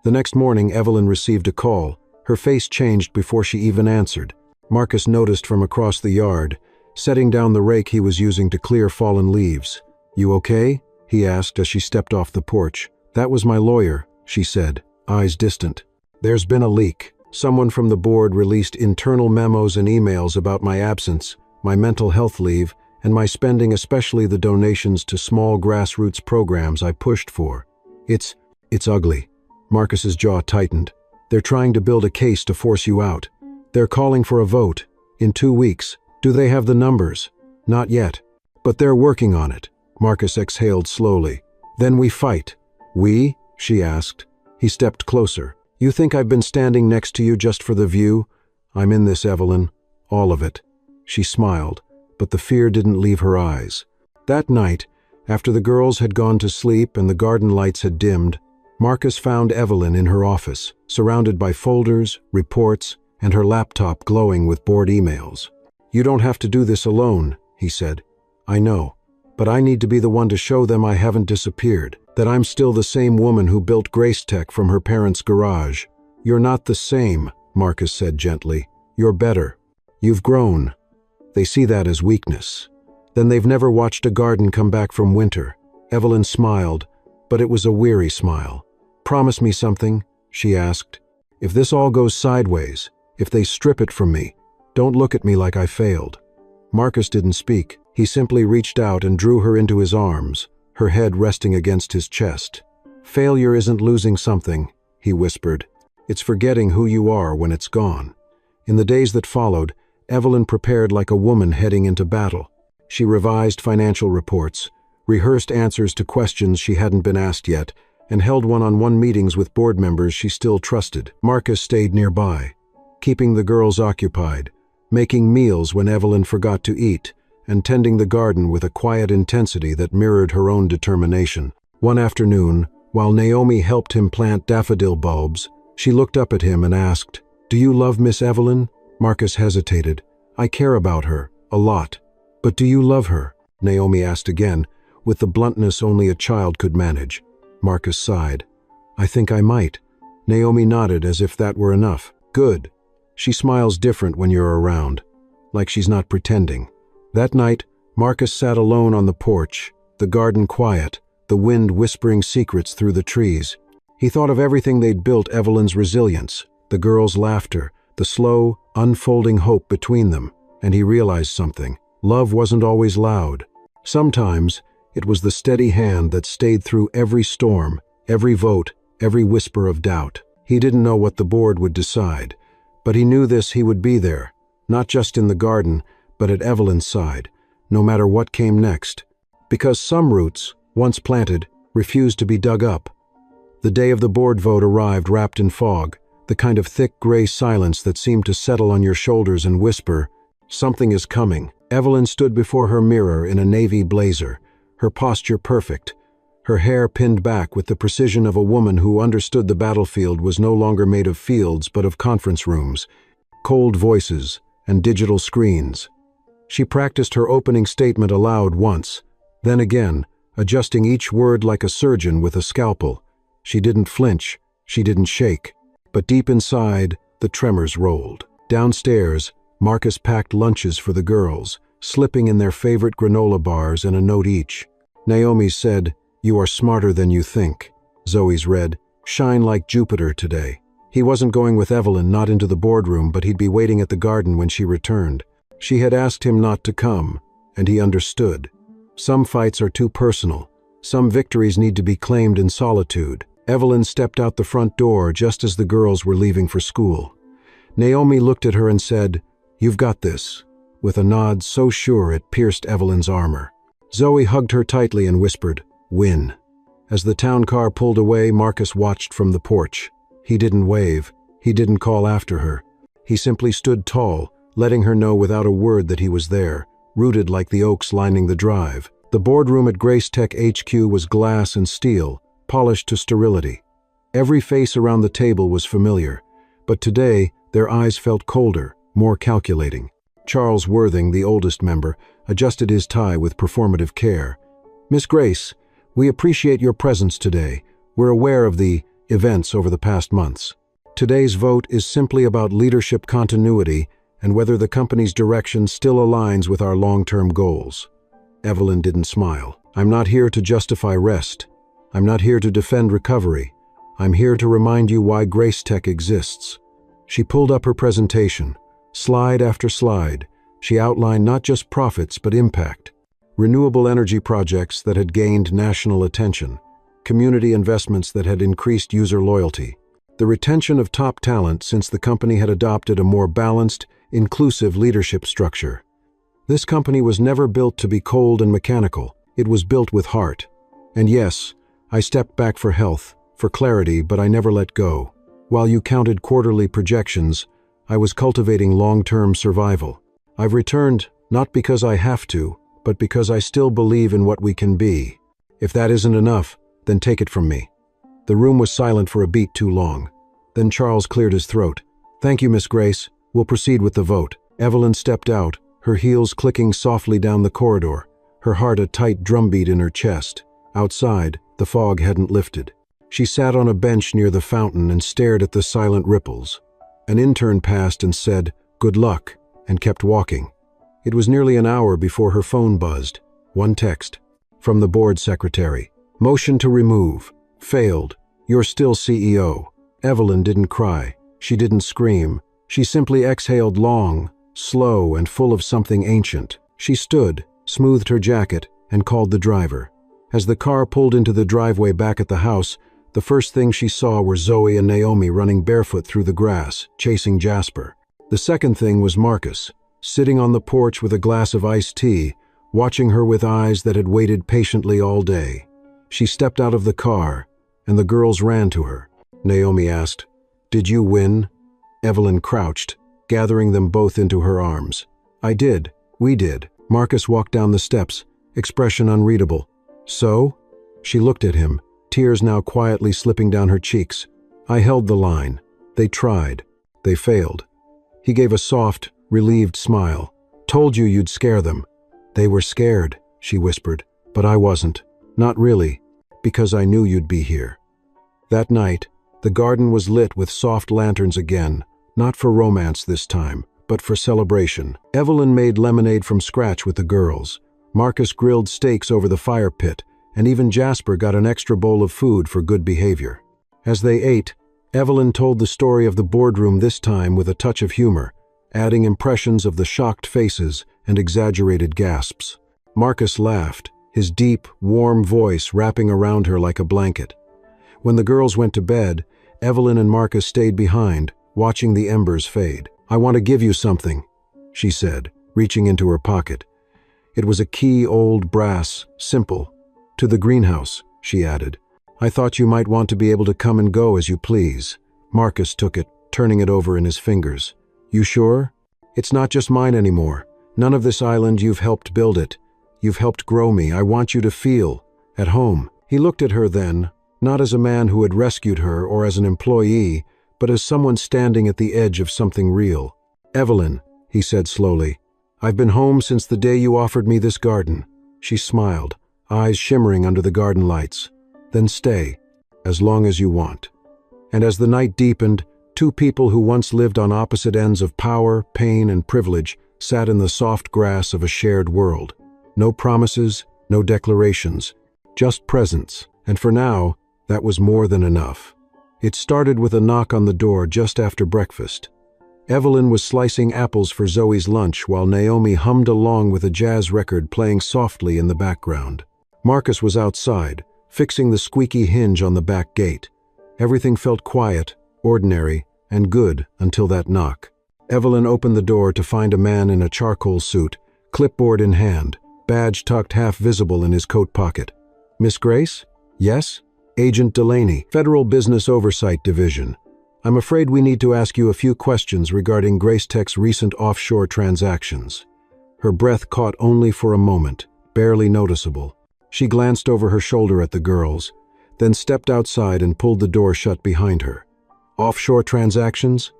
The next morning, Evelyn received a call. Her face changed before she even answered. Marcus noticed from across the yard, setting down the rake he was using to clear fallen leaves. You okay? He asked as she stepped off the porch. That was my lawyer, she said, eyes distant. There's been a leak. Someone from the board released internal memos and emails about my absence, my mental health leave, and my spending, especially the donations to small grassroots programs I pushed for. It's ugly. Marcus's jaw tightened. They're trying to build a case to force you out. They're calling for a vote. In 2 weeks. Do they have the numbers? Not yet. But they're working on it. Marcus exhaled slowly. Then we fight. We? She asked. He stepped closer. You think I've been standing next to you just for the view? I'm in this, Evelyn. All of it. She smiled, but the fear didn't leave her eyes. That night, after the girls had gone to sleep and the garden lights had dimmed, Marcus found Evelyn in her office, surrounded by folders, reports, and her laptop glowing with board emails. You don't have to do this alone, he said. I know, but I need to be the one to show them I haven't disappeared, that I'm still the same woman who built Grace Tech from her parents' garage. You're not the same, Marcus said gently. You're better. You've grown. They see that as weakness. Then they've never watched a garden come back from winter. Evelyn smiled, but it was a weary smile. Promise me something, she asked. If this all goes sideways, if they strip it from me, don't look at me like I failed. Marcus didn't speak. He simply reached out and drew her into his arms, her head resting against his chest. Failure isn't losing something, he whispered. It's forgetting who you are when it's gone. In the days that followed, Evelyn prepared like a woman heading into battle. She revised financial reports, rehearsed answers to questions she hadn't been asked yet, and held one-on-one meetings with board members she still trusted. Marcus stayed nearby, keeping the girls occupied, making meals when Evelyn forgot to eat, and tending the garden with a quiet intensity that mirrored her own determination. One afternoon, while Naomi helped him plant daffodil bulbs, she looked up at him and asked, "Do you love Miss Evelyn?" Marcus hesitated. "I care about her, a lot. But do you love her?" Naomi asked again, with the bluntness only a child could manage. Marcus sighed. "I think I might." Naomi nodded as if that were enough. "Good. She smiles different when you're around, like she's not pretending." That night, Marcus sat alone on the porch, the garden quiet, the wind whispering secrets through the trees. He thought of everything they'd built, Evelyn's resilience, the girls' laughter, the slow, unfolding hope between them, and he realized something. Love wasn't always loud. Sometimes, it was the steady hand that stayed through every storm, every vote, every whisper of doubt. He didn't know what the board would decide, but he knew this: he would be there, not just in the garden, but at Evelyn's side, no matter what came next. Because some roots, once planted, refused to be dug up. The day of the board vote arrived wrapped in fog, the kind of thick gray silence that seemed to settle on your shoulders and whisper, "Something is coming." Evelyn stood before her mirror in a navy blazer, her posture perfect, her hair pinned back with the precision of a woman who understood the battlefield was no longer made of fields but of conference rooms, cold voices, and digital screens. She practiced her opening statement aloud once, then again, adjusting each word like a surgeon with a scalpel. She didn't flinch, she didn't shake, but deep inside, the tremors rolled. Downstairs, Marcus packed lunches for the girls, slipping in their favorite granola bars and a note each. Naomi said, "You are smarter than you think." Zoe's read, "Shine like Jupiter today." He wasn't going with Evelyn, not into the boardroom, but he'd be waiting at the garden when she returned. She had asked him not to come, and he understood. Some fights are too personal. Some victories need to be claimed in solitude. Evelyn stepped out the front door just as the girls were leaving for school. Naomi looked at her and said, "You've got this," with a nod so sure it pierced Evelyn's armor. Zoe hugged her tightly and whispered, "Win." As the town car pulled away, Marcus watched from the porch. He didn't wave. He didn't call after her. He simply stood tall, letting her know without a word that he was there, rooted like the oaks lining the drive. The boardroom at Grace Tech HQ was glass and steel, polished to sterility. Every face around the table was familiar, but today their eyes felt colder, more calculating. Charles Worthing, the oldest member, adjusted his tie with performative care. "Miss Grace, we appreciate your presence today. We're aware of the events over the past months. Today's vote is simply about leadership continuity and whether the company's direction still aligns with our long-term goals." Evelyn didn't smile. "I'm not here to justify rest. I'm not here to defend recovery. I'm here to remind you why Grace Tech exists." She pulled up her presentation. Slide after slide, she outlined not just profits but impact. Renewable energy projects that had gained national attention, community investments that had increased user loyalty, the retention of top talent since the company had adopted a more balanced, inclusive leadership structure. This company was never built to be cold and mechanical. It was built with heart. And yes, I stepped back for health, for clarity, but I never let go. While you counted quarterly projections, I was cultivating long-term survival. I've returned not because I have to, but because I still believe in what we can be. If that isn't enough, then take it from me. The room was silent for a beat too long. Then Charles cleared his throat. "Thank you, Miss Grace. We'll proceed with the vote." Evelyn stepped out, her heels clicking softly down the corridor, her heart a tight drumbeat in her chest. Outside, the fog hadn't lifted. She sat on a bench near the fountain and stared at the silent ripples. An intern passed and said, "Good luck," and kept walking. It was nearly an hour before her phone buzzed. One text. From the board secretary. "Motion to remove. Failed. You're still CEO." Evelyn didn't cry. She didn't scream. She simply exhaled long, slow, and full of something ancient. She stood, smoothed her jacket, and called the driver. As the car pulled into the driveway back at the house, the first thing she saw were Zoe and Naomi running barefoot through the grass, chasing Jasper. The second thing was Marcus, sitting on the porch with a glass of iced tea, watching her with eyes that had waited patiently all day. She stepped out of the car, and the girls ran to her. Naomi asked, "Did you win?" Evelyn crouched, gathering them both into her arms. "I did. We did." Marcus walked down the steps, expression unreadable. "So?" She looked at him, tears now quietly slipping down her cheeks. "I held the line. They tried. They failed." He gave a soft, relieved smile. "Told you you'd scare them." "They were scared," she whispered, "but I wasn't. Not really, because I knew you'd be here." That night, the garden was lit with soft lanterns again, not for romance this time, but for celebration. Evelyn made lemonade from scratch with the girls. Marcus grilled steaks over the fire pit, and even Jasper got an extra bowl of food for good behavior. As they ate, Evelyn told the story of the boardroom this time with a touch of humor, adding impressions of the shocked faces and exaggerated gasps. Marcus laughed, his deep, warm voice wrapping around her like a blanket. When the girls went to bed, Evelyn and Marcus stayed behind, watching the embers fade. "I want to give you something," she said, reaching into her pocket. It was a key old brass, simple. "To the greenhouse," she added. "I thought you might want to be able to come and go as you please." Marcus took it, turning it over in his fingers. "You sure? It's not just mine anymore. None of this island. You've helped build it. You've helped grow me. I want you to feel at home." He looked at her then, not as a man who had rescued her or as an employee, but as someone standing at the edge of something real. "Evelyn," he said slowly, "I've been home since the day you offered me this garden." She smiled, eyes shimmering under the garden lights. "Then stay, as long as you want." And as the night deepened, two people who once lived on opposite ends of power, pain, and privilege sat in the soft grass of a shared world. No promises, no declarations, just presence. And for now, that was more than enough. It started with a knock on the door just after breakfast. Evelyn was slicing apples for Zoe's lunch while Naomi hummed along with a jazz record playing softly in the background. Marcus was outside, fixing the squeaky hinge on the back gate. Everything felt quiet, ordinary, and good until that knock. Evelyn opened the door to find a man in a charcoal suit, clipboard in hand, badge tucked half visible in his coat pocket. "Miss Grace?" "Yes?" "Agent Delaney, Federal Business Oversight Division. I'm afraid we need to ask you a few questions regarding Grace Tech's recent offshore transactions." Her breath caught only for a moment, barely noticeable. She glanced over her shoulder at the girls, then stepped outside and pulled the door shut behind her. "Offshore transactions?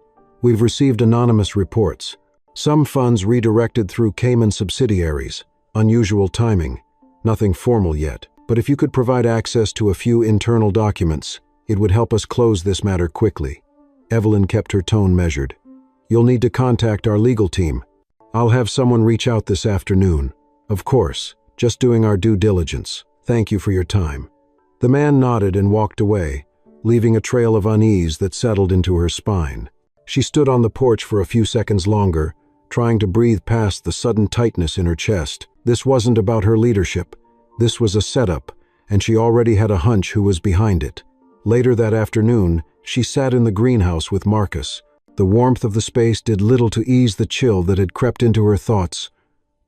We've received anonymous reports. Some funds redirected through Cayman subsidiaries. Unusual timing. Nothing formal yet. But if you could provide access to a few internal documents, it would help us close this matter quickly." Evelyn kept her tone measured. "You'll need to contact our legal team. I'll have someone reach out this afternoon." "Of course. Just doing our due diligence. Thank you for your time." The man nodded and walked away, leaving a trail of unease that settled into her spine. She stood on the porch for a few seconds longer, trying to breathe past the sudden tightness in her chest. This wasn't about her leadership. This was a setup, and she already had a hunch who was behind it. Later that afternoon, she sat in the greenhouse with Marcus. The warmth of the space did little to ease the chill that had crept into her thoughts.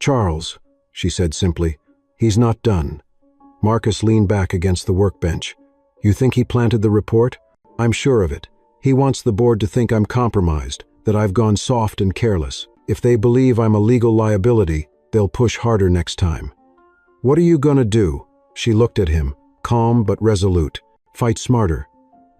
"Charles," she said simply, "he's not done." Marcus leaned back against the workbench. "You think he planted the report?" "I'm sure of it. He wants the board to think I'm compromised, that I've gone soft and careless. If they believe I'm a legal liability, they'll push harder next time." "What are you gonna do?" She looked at him, calm but resolute. "Fight smarter."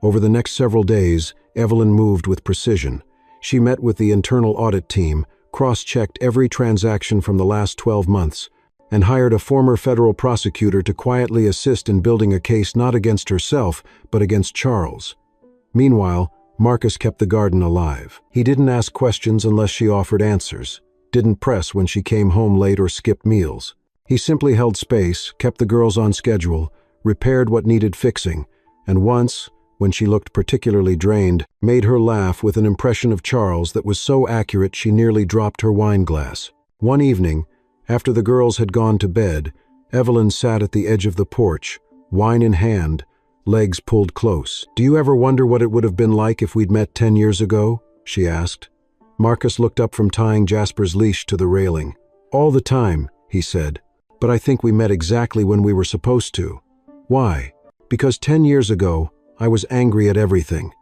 Over the next several days, Evelyn moved with precision. She met with the internal audit team, cross-checked every transaction from the last 12 months, and hired a former federal prosecutor to quietly assist in building a case not against herself, but against Charles. Meanwhile, Marcus kept the garden alive. He didn't ask questions unless she offered answers, didn't press when she came home late or skipped meals. He simply held space, kept the girls on schedule, repaired what needed fixing, and once, when she looked particularly drained, made her laugh with an impression of Charles that was so accurate she nearly dropped her wine glass. One evening, after the girls had gone to bed, Evelyn sat at the edge of the porch, wine in hand, legs pulled close. "Do you ever wonder what it would have been like if we'd met 10 years ago?" she asked. Marcus looked up from tying Jasper's leash to the railing. "All the time," he said. "But I think we met exactly when we were supposed to." "Why?" "Because 10 years ago, I was angry at everything.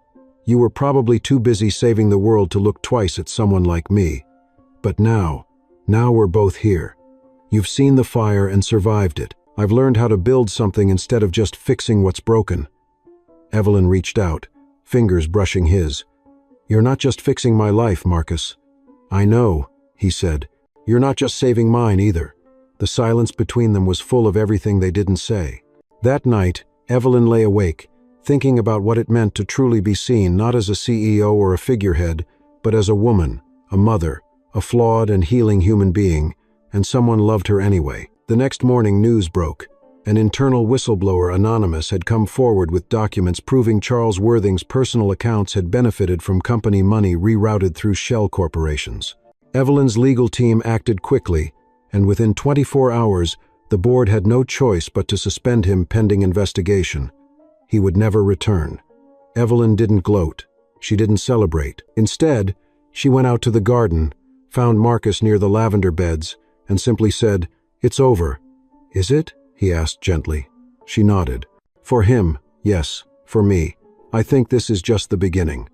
You were probably too busy saving the world to look twice at someone like me. But now we're both here. You've seen the fire and survived it. I've learned how to build something instead of just fixing what's broken." Evelyn reached out, fingers brushing his. "You're not just fixing my life, Marcus." "I know," he said. "You're not just saving mine either." The silence between them was full of everything they didn't say. That night, Evelyn lay awake, thinking about what it meant to truly be seen not as a CEO or a figurehead, but as a woman, a mother, a flawed and healing human being, and someone loved her anyway. The next morning, news broke. An internal whistleblower, Anonymous, had come forward with documents proving Charles Worthing's personal accounts had benefited from company money rerouted through shell corporations. Evelyn's legal team acted quickly, and within 24 hours, the board had no choice but to suspend him pending investigation. He would never return. Evelyn didn't gloat. She didn't celebrate. Instead, she went out to the garden, found Marcus near the lavender beds, and simply said, "It's over." "Is it?" he asked gently. She nodded. "For him, yes. For me, I think this is just the beginning."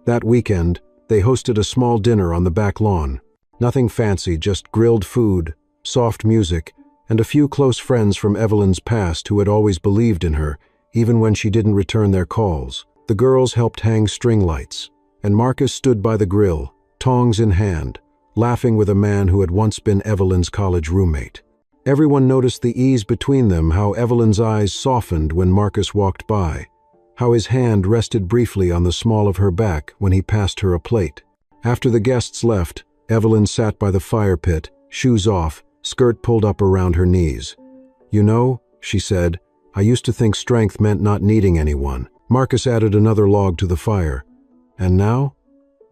That weekend, they hosted a small dinner on the back lawn. Nothing fancy, just grilled food, soft music, and a few close friends from Evelyn's past who had always believed in her, even when she didn't return their calls. The girls helped hang string lights, and Marcus stood by the grill, tongs in hand, laughing with a man who had once been Evelyn's college roommate. Everyone noticed the ease between them, how Evelyn's eyes softened when Marcus walked by, how his hand rested briefly on the small of her back when he passed her a plate. After the guests left, Evelyn sat by the fire pit, shoes off, skirt pulled up around her knees. "You know," she said, "I used to think strength meant not needing anyone." Marcus added another log to the fire. "And now?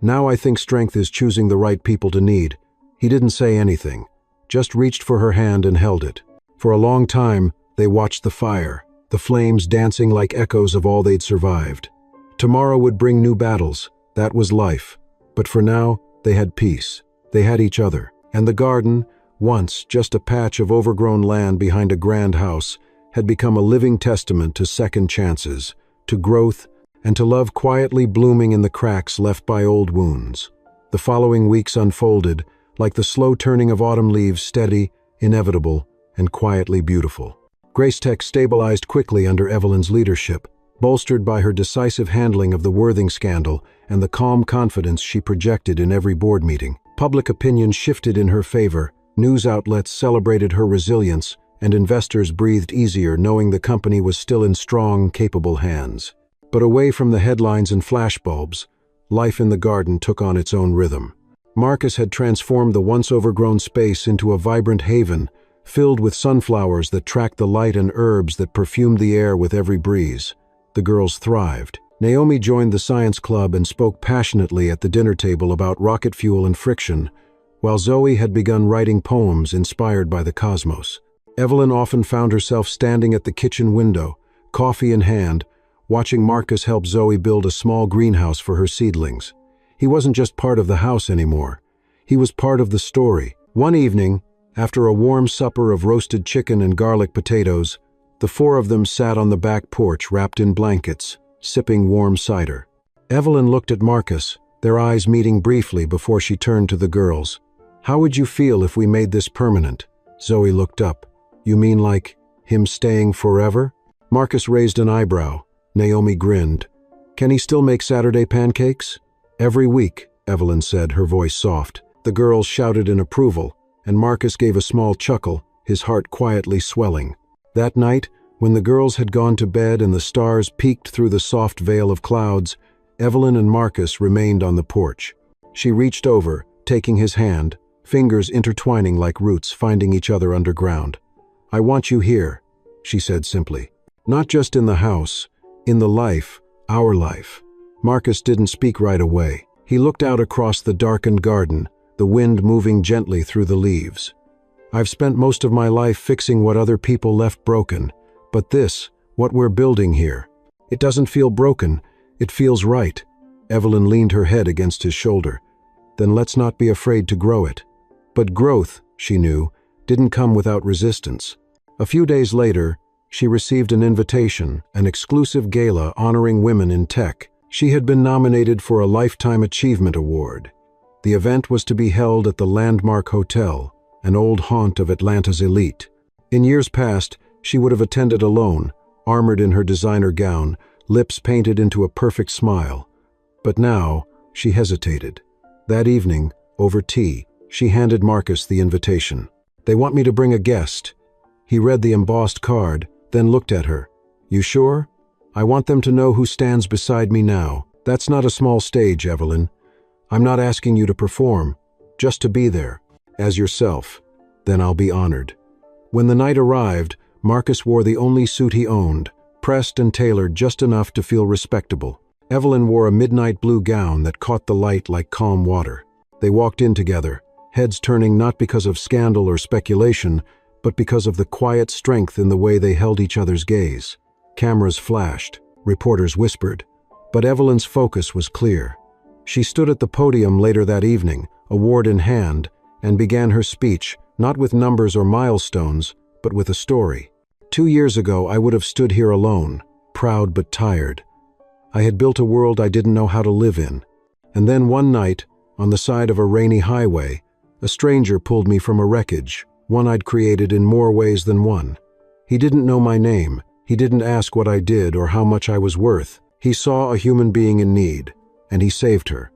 Now I think strength is choosing the right people to need." He didn't say anything, just reached for her hand and held it. For a long time, they watched the fire, the flames dancing like echoes of all they'd survived. Tomorrow would bring new battles. That was life. But for now, they had peace. They had each other. And the garden, once just a patch of overgrown land behind a grand house, had become a living testament to second chances, to growth, and to love quietly blooming in the cracks left by old wounds. The following weeks unfolded, like the slow turning of autumn leaves, steady, inevitable, and quietly beautiful. Gracetech stabilized quickly under Evelyn's leadership, bolstered by her decisive handling of the Worthing scandal and the calm confidence she projected in every board meeting. Public opinion shifted in her favor, news outlets celebrated her resilience, and investors breathed easier knowing the company was still in strong, capable hands. But away from the headlines and flashbulbs, life in the garden took on its own rhythm. Marcus had transformed the once overgrown space into a vibrant haven, filled with sunflowers that tracked the light and herbs that perfumed the air with every breeze. The girls thrived. Naomi joined the science club and spoke passionately at the dinner table about rocket fuel and friction, while Zoe had begun writing poems inspired by the cosmos. Evelyn often found herself standing at the kitchen window, coffee in hand, watching Marcus help Zoe build a small greenhouse for her seedlings. He wasn't just part of the house anymore. He was part of the story. One evening, after a warm supper of roasted chicken and garlic potatoes, the four of them sat on the back porch wrapped in blankets, sipping warm cider. Evelyn looked at Marcus, their eyes meeting briefly before she turned to the girls. "How would you feel if we made this permanent?" Zoe looked up. "You mean like him staying forever?" Marcus raised an eyebrow. Naomi grinned. "Can he still make Saturday pancakes?" "Every week," Evelyn said, her voice soft. The girls shouted in approval, and Marcus gave a small chuckle, his heart quietly swelling. That night, when the girls had gone to bed and the stars peeked through the soft veil of clouds, Evelyn and Marcus remained on the porch. She reached over, taking his hand, fingers intertwining like roots finding each other underground. "I want you here," she said simply. "Not just in the house, in the life, our life." Marcus didn't speak right away. He looked out across the darkened garden, the wind moving gently through the leaves. "I've spent most of my life fixing what other people left broken, but this, what we're building here, it doesn't feel broken, it feels right." Evelyn leaned her head against his shoulder. "Then let's not be afraid to grow it." But growth, she knew, didn't come without resistance. A few days later, she received an invitation, an exclusive gala honoring women in tech. She had been nominated for a Lifetime Achievement Award. The event was to be held at the Landmark Hotel, an old haunt of Atlanta's elite. In years past, she would have attended alone, armored in her designer gown, lips painted into a perfect smile. But now, she hesitated. That evening, over tea, she handed Marcus the invitation. "They want me to bring a guest." He read the embossed card, then looked at her. "You sure? I want them to know who stands beside me now. That's not a small stage, Evelyn. I'm not asking you to perform, just to be there, as yourself. Then I'll be honored." When the night arrived, Marcus wore the only suit he owned, pressed and tailored just enough to feel respectable. Evelyn wore a midnight blue gown that caught the light like calm water. They walked in together, heads turning not because of scandal or speculation, but because of the quiet strength in the way they held each other's gaze. Cameras flashed, reporters whispered, but Evelyn's focus was clear. She stood at the podium later that evening, award in hand, and began her speech, not with numbers or milestones, but with a story. 2 years ago, I would have stood here alone, proud but tired. I had built a world I didn't know how to live in. And then one night, on the side of a rainy highway, a stranger pulled me from a wreckage, one I'd created in more ways than one. He didn't know my name. He didn't ask what I did or how much I was worth. He saw a human being in need, and he saved her.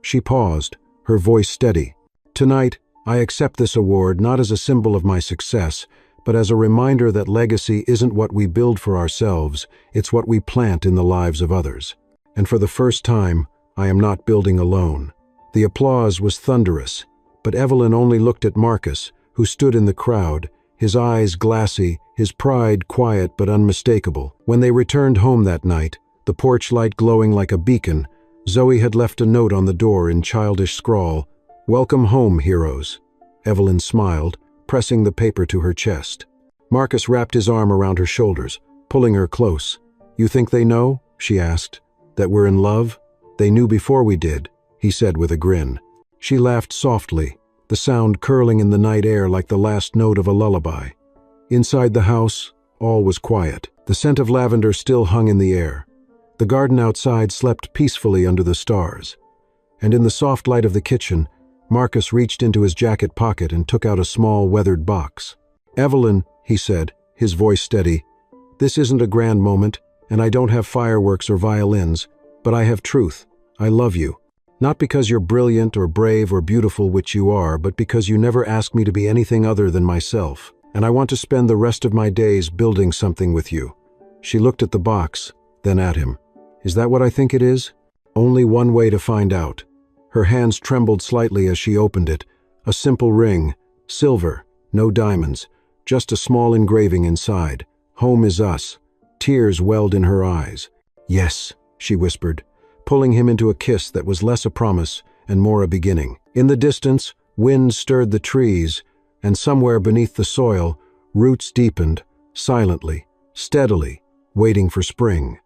She paused, her voice steady. "Tonight, I accept this award not as a symbol of my success, but as a reminder that legacy isn't what we build for ourselves, it's what we plant in the lives of others. And for the first time, I am not building alone." The applause was thunderous, but Evelyn only looked at Marcus, who stood in the crowd, his eyes glassy, his pride quiet but unmistakable. When they returned home that night, the porch light glowing like a beacon, Zoe had left a note on the door in childish scrawl, "Welcome home, heroes." Evelyn smiled, pressing the paper to her chest. Marcus wrapped his arm around her shoulders, pulling her close. "You think they know?" she asked. That we're in love? They knew before we did, he said with a grin. She laughed softly, the sound curling in the night air like the last note of a lullaby. Inside the house, all was quiet. The scent of lavender still hung in the air. The garden outside slept peacefully under the stars. And in the soft light of the kitchen, Marcus reached into his jacket pocket and took out a small, weathered box. "Evelyn," he said, his voice steady, "this isn't a grand moment, and I don't have fireworks or violins, but I have truth. I love you. Not because you're brilliant or brave or beautiful, which you are, but because you never asked me to be anything other than myself. And I want to spend the rest of my days building something with you." She looked at the box, then at him. "Is that what I think it is?" Only one way to find out. Her hands trembled slightly as she opened it. A simple ring, silver, no diamonds, just a small engraving inside. "Home is us." Tears welled in her eyes. "Yes," she whispered, pulling him into a kiss that was less a promise and more a beginning. In the distance, wind stirred the trees, and somewhere beneath the soil, roots deepened, silently, steadily, waiting for spring.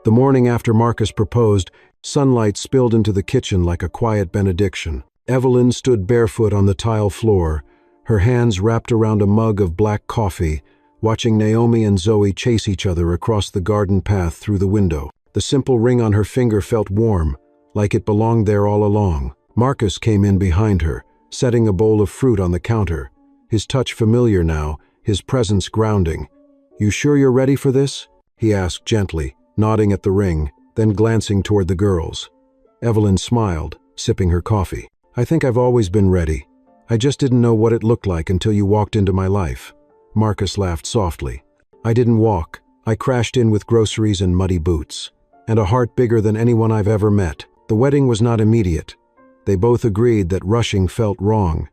The morning after Marcus proposed, sunlight spilled into the kitchen like a quiet benediction. Evelyn stood barefoot on the tile floor, her hands wrapped around a mug of black coffee, watching Naomi and Zoe chase each other across the garden path through the window. The simple ring on her finger felt warm, like it belonged there all along. Marcus came in behind her, setting a bowl of fruit on the counter, his touch familiar now, his presence grounding. "You sure you're ready for this?" he asked gently, nodding at the ring, then glancing toward the girls. Evelyn smiled, sipping her coffee. "I think I've always been ready. I just didn't know what it looked like until you walked into my life." Marcus laughed softly. "I didn't walk. I crashed in with groceries and muddy boots. And a heart bigger than anyone I've ever met." The wedding was not immediate. They both agreed that rushing felt wrong.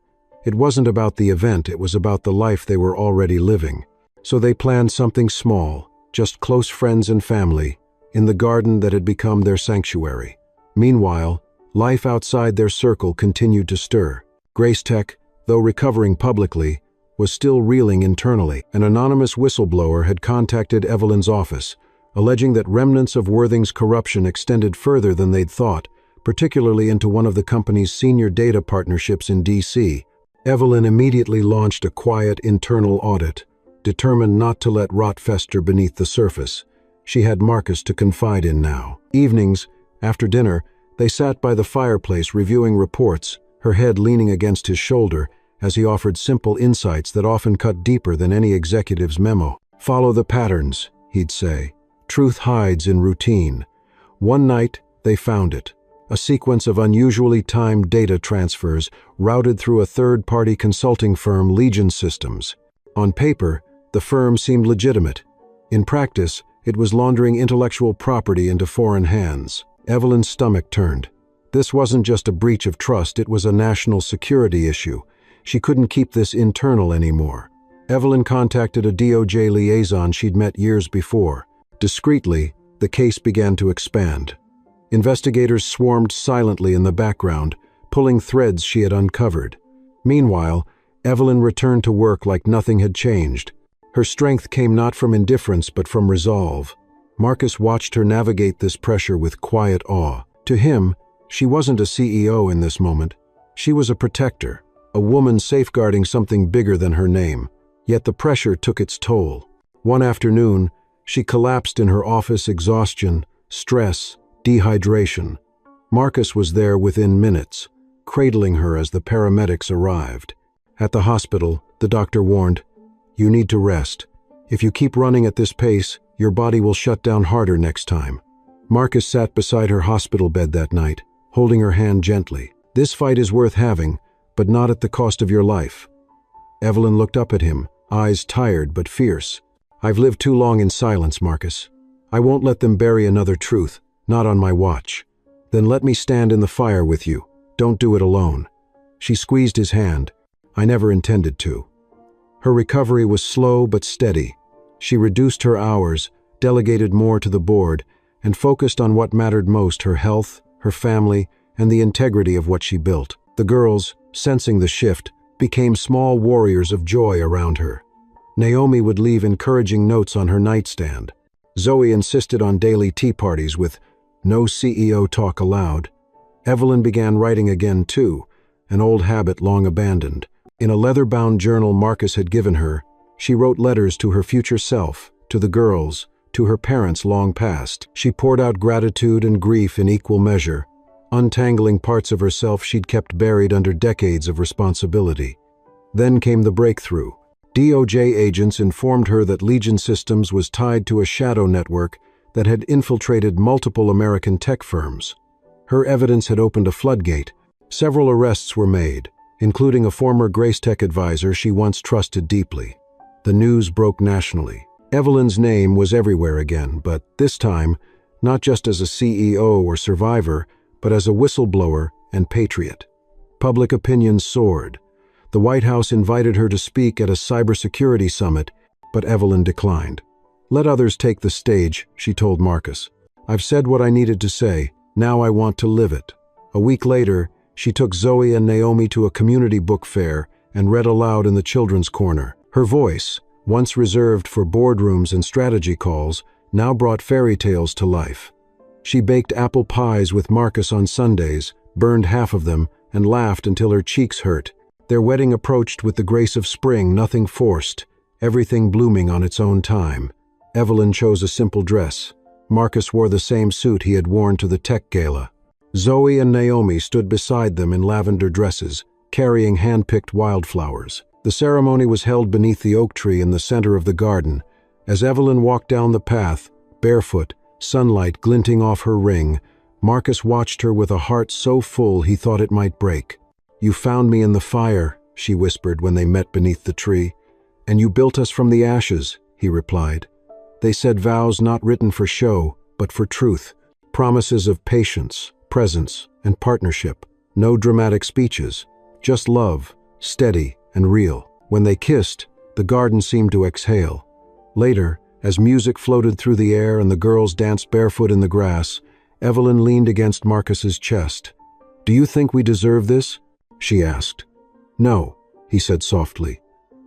It wasn't about the event, it was about the life they were already living. So they planned something small, just close friends and family, in the garden that had become their sanctuary. Meanwhile, life outside their circle continued to stir. Gracetech, though recovering publicly, was still reeling internally. An anonymous whistleblower had contacted Evelyn's office, alleging that remnants of Worthing's corruption extended further than they'd thought, particularly into one of the company's senior data partnerships in D.C. Evelyn immediately launched a quiet internal audit, determined not to let rot fester beneath the surface. She had Marcus to confide in now. Evenings, after dinner, they sat by the fireplace reviewing reports, her head leaning against his shoulder as he offered simple insights that often cut deeper than any executive's memo. "Follow the patterns," he'd say. "Truth hides in routine." One night, they found it. A sequence of unusually timed data transfers routed through a third-party consulting firm, Legion Systems. On paper, the firm seemed legitimate. In practice, it was laundering intellectual property into foreign hands. Evelyn's stomach turned. This wasn't just a breach of trust, it was a national security issue. She couldn't keep this internal anymore. Evelyn contacted a DOJ liaison she'd met years before. Discreetly, the case began to expand. Investigators swarmed silently in the background, pulling threads she had uncovered. Meanwhile, Evelyn returned to work like nothing had changed. Her strength came not from indifference but from resolve. Marcus watched her navigate this pressure with quiet awe. To him, she wasn't a CEO in this moment. She was a protector, a woman safeguarding something bigger than her name. Yet the pressure took its toll. One afternoon, she collapsed in her office, exhaustion, stress, dehydration. Marcus was there within minutes, cradling her as the paramedics arrived. At the hospital, the doctor warned, "You need to rest. If you keep running at this pace, your body will shut down harder next time." Marcus sat beside her hospital bed that night, holding her hand gently. "This fight is worth having, but not at the cost of your life." Evelyn looked up at him, eyes tired but fierce. "I've lived too long in silence, Marcus. I won't let them bury another truth, not on my watch." "Then let me stand in the fire with you. Don't do it alone." She squeezed his hand. "I never intended to." Her recovery was slow but steady. She reduced her hours, delegated more to the board, and focused on what mattered most: her health, her family, and the integrity of what she built. The girls, sensing the shift, became small warriors of joy around her. Naomi would leave encouraging notes on her nightstand. Zoe insisted on daily tea parties with No CEO talk allowed. Evelyn began writing again too, an old habit long abandoned. In a leather-bound journal Marcus had given her, she wrote letters to her future self, to the girls, to her parents long past. She poured out gratitude and grief in equal measure, untangling parts of herself she'd kept buried under decades of responsibility. Then came the breakthrough. DOJ agents informed her that Legion Systems was tied to a shadow network that had infiltrated multiple American tech firms. Her evidence had opened a floodgate. Several arrests were made, including a former Grace Tech advisor she once trusted deeply. The news broke nationally. Evelyn's name was everywhere again, but this time, not just as a CEO or survivor, but as a whistleblower and patriot. Public opinion soared. The White House invited her to speak at a cybersecurity summit, but Evelyn declined. "Let others take the stage," she told Marcus. "I've said what I needed to say. Now I want to live it." A week later, she took Zoe and Naomi to a community book fair and read aloud in the children's corner. Her voice, once reserved for boardrooms and strategy calls, now brought fairy tales to life. She baked apple pies with Marcus on Sundays, burned half of them, and laughed until her cheeks hurt. Their wedding approached with the grace of spring, nothing forced, everything blooming on its own time. Evelyn chose a simple dress. Marcus wore the same suit he had worn to the tech gala. Zoe and Naomi stood beside them in lavender dresses, carrying hand-picked wildflowers. The ceremony was held beneath the oak tree in the center of the garden. As Evelyn walked down the path, barefoot, sunlight glinting off her ring, Marcus watched her with a heart so full he thought it might break. "You found me in the fire," she whispered when they met beneath the tree. "And you built us from the ashes," he replied. They said vows not written for show, but for truth. Promises of patience, presence, and partnership. No dramatic speeches, just love, steady and real. When they kissed, the garden seemed to exhale. Later, as music floated through the air and the girls danced barefoot in the grass, Evelyn leaned against Marcus's chest. "Do you think we deserve this?" she asked. "No," he said softly.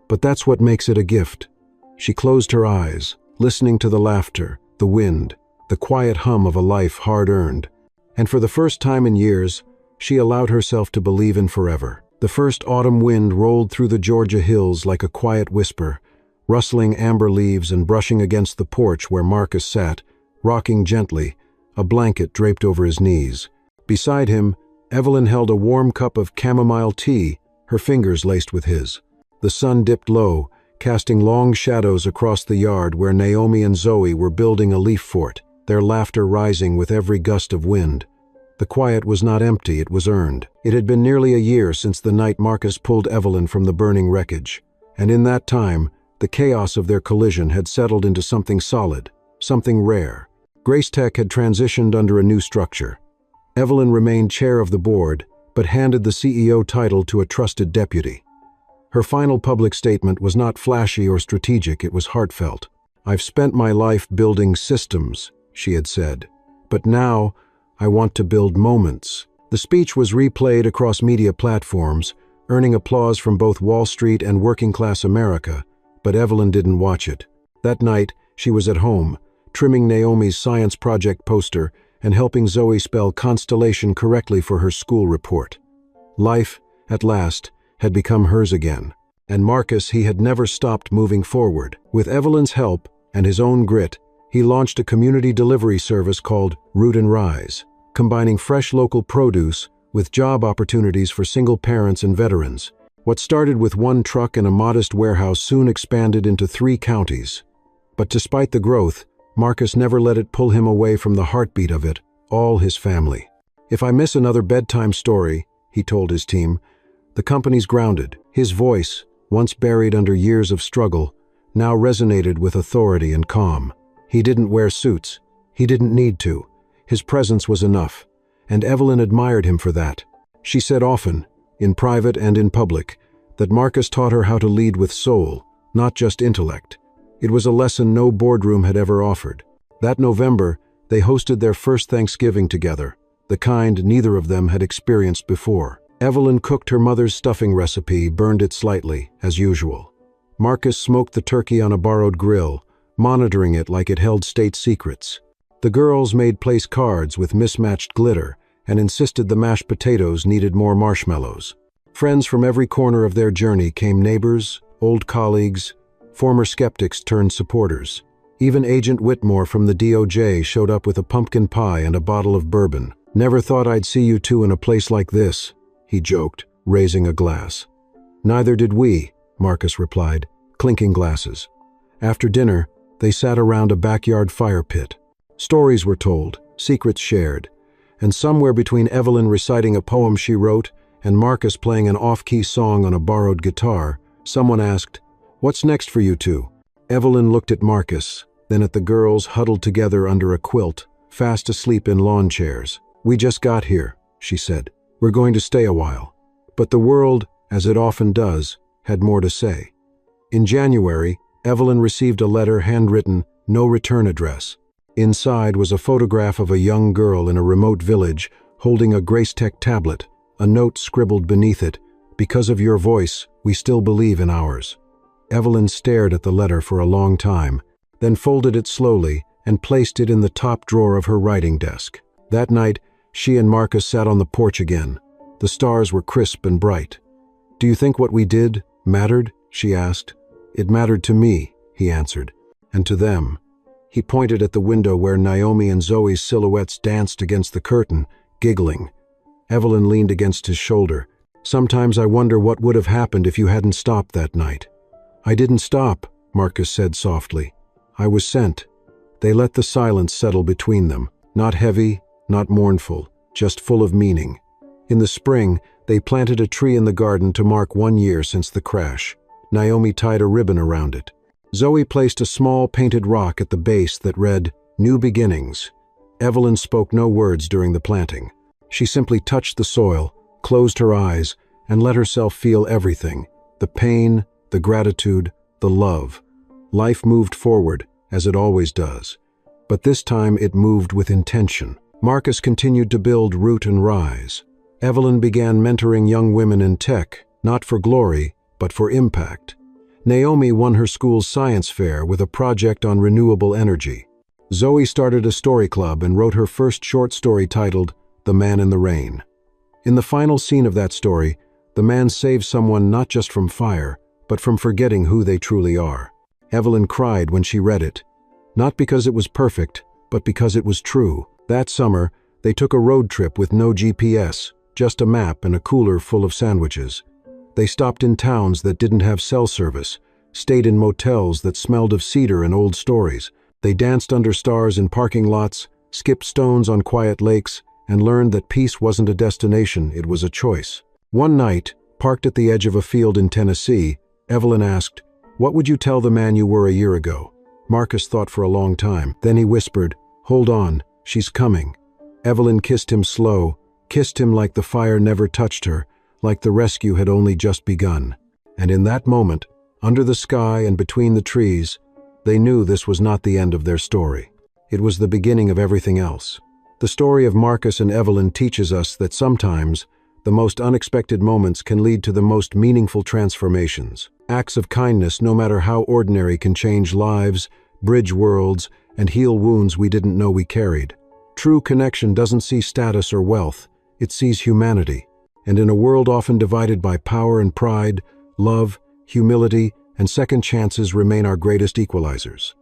"But that's what makes it a gift." She closed her eyes, listening to the laughter, the wind, the quiet hum of a life hard-earned. And for the first time in years, she allowed herself to believe in forever. The first autumn wind rolled through the Georgia hills like a quiet whisper, rustling amber leaves and brushing against the porch where Marcus sat, rocking gently, a blanket draped over his knees. Beside him, Evelyn held a warm cup of chamomile tea, her fingers laced with his. The sun dipped low, casting long shadows across the yard where Naomi and Zoe were building a leaf fort, their laughter rising with every gust of wind. The quiet was not empty, it was earned. It had been nearly a year since the night Marcus pulled Evelyn from the burning wreckage, and in that time, the chaos of their collision had settled into something solid, something rare. Grace Tech had transitioned under a new structure. Evelyn remained chair of the board, but handed the CEO title to a trusted deputy. Her final public statement was not flashy or strategic, it was heartfelt. "I've spent my life building systems," she had said, "but now I want to build moments." The speech was replayed across media platforms, earning applause from both Wall Street and working-class America, but Evelyn didn't watch it. That night, she was at home, trimming Naomi's science project poster and helping Zoe spell constellation correctly for her school report. Life, at last, had become hers again, and Marcus, he had never stopped moving forward. With Evelyn's help and his own grit, he launched a community delivery service called Root and Rise, combining fresh local produce with job opportunities for single parents and veterans. What started with one truck and a modest warehouse soon expanded into 3 counties. But despite the growth, Marcus never let it pull him away from the heartbeat of it, all his family. "If I miss another bedtime story," he told his team, "the company's grounded." His voice, once buried under years of struggle, now resonated with authority and calm. He didn't wear suits. He didn't need to. His presence was enough, and Evelyn admired him for that. She said often, in private and in public, that Marcus taught her how to lead with soul, not just intellect. It was a lesson no boardroom had ever offered. That November, they hosted their first Thanksgiving together, the kind neither of them had experienced before. Evelyn cooked her mother's stuffing recipe, burned it slightly, as usual. Marcus smoked the turkey on a borrowed grill, monitoring it like it held state secrets. The girls made place cards with mismatched glitter and insisted the mashed potatoes needed more marshmallows. Friends from every corner of their journey came: neighbors, old colleagues, former skeptics turned supporters. Even Agent Whitmore from the DOJ showed up with a pumpkin pie and a bottle of bourbon. "Never thought I'd see you two in a place like this," he joked, raising a glass. "Neither did we," Marcus replied, clinking glasses. After dinner, they sat around a backyard fire pit. Stories were told, secrets shared, and somewhere between Evelyn reciting a poem she wrote and Marcus playing an off-key song on a borrowed guitar, someone asked, "What's next for you two?" Evelyn looked at Marcus, then at the girls huddled together under a quilt, fast asleep in lawn chairs. "We just got here," she said. "We're going to stay a while." But the world, as it often does, had more to say. In January, Evelyn received a letter handwritten, "No return address." Inside was a photograph of a young girl in a remote village holding a Gracetech tablet, a note scribbled beneath it, "Because of your voice, we still believe in ours." Evelyn stared at the letter for a long time, then folded it slowly and placed it in the top drawer of her writing desk. That night, she and Marcus sat on the porch again. The stars were crisp and bright. "Do you think what we did mattered?" she asked. "It mattered to me," he answered, "and to them." He pointed at the window where Naomi and Zoe's silhouettes danced against the curtain, giggling. Evelyn leaned against his shoulder. "Sometimes I wonder what would have happened if you hadn't stopped that night." "I didn't stop," Marcus said softly. "I was sent." They let the silence settle between them, not heavy, not mournful, just full of meaning. In the spring, they planted a tree in the garden to mark 1 year since the crash. Naomi tied a ribbon around it. Zoe placed a small painted rock at the base that read, "New Beginnings." Evelyn spoke no words during the planting. She simply touched the soil, closed her eyes, and let herself feel everything: the pain, the gratitude, the love. Life moved forward, as it always does. But this time it moved with intention. Marcus continued to build Root and Rise. Evelyn began mentoring young women in tech, not for glory, but for impact. Naomi won her school's science fair with a project on renewable energy. Zoe started a story club and wrote her first short story titled The Man in the Rain. In the final scene of that story, the man saves someone not just from fire, but from forgetting who they truly are. Evelyn cried when she read it. Not because it was perfect, but because it was true. That summer, they took a road trip with no GPS, just a map and a cooler full of sandwiches. They stopped in towns that didn't have cell service, stayed in motels that smelled of cedar and old stories. They danced under stars in parking lots, skipped stones on quiet lakes, and learned that peace wasn't a destination, it was a choice. One night, parked at the edge of a field in Tennessee, Evelyn asked, "What would you tell the man you were a year ago?" Marcus thought for a long time. Then he whispered, "Hold on, she's coming." Evelyn kissed him slow, kissed him like the fire never touched her, like the rescue had only just begun. And in that moment, under the sky and between the trees, they knew this was not the end of their story. It was the beginning of everything else. The story of Marcus and Evelyn teaches us that sometimes, the most unexpected moments can lead to the most meaningful transformations. Acts of kindness, no matter how ordinary, can change lives, bridge worlds, and heal wounds we didn't know we carried. True connection doesn't see status or wealth, it sees humanity. And in a world often divided by power and pride, love, humility, and second chances remain our greatest equalizers.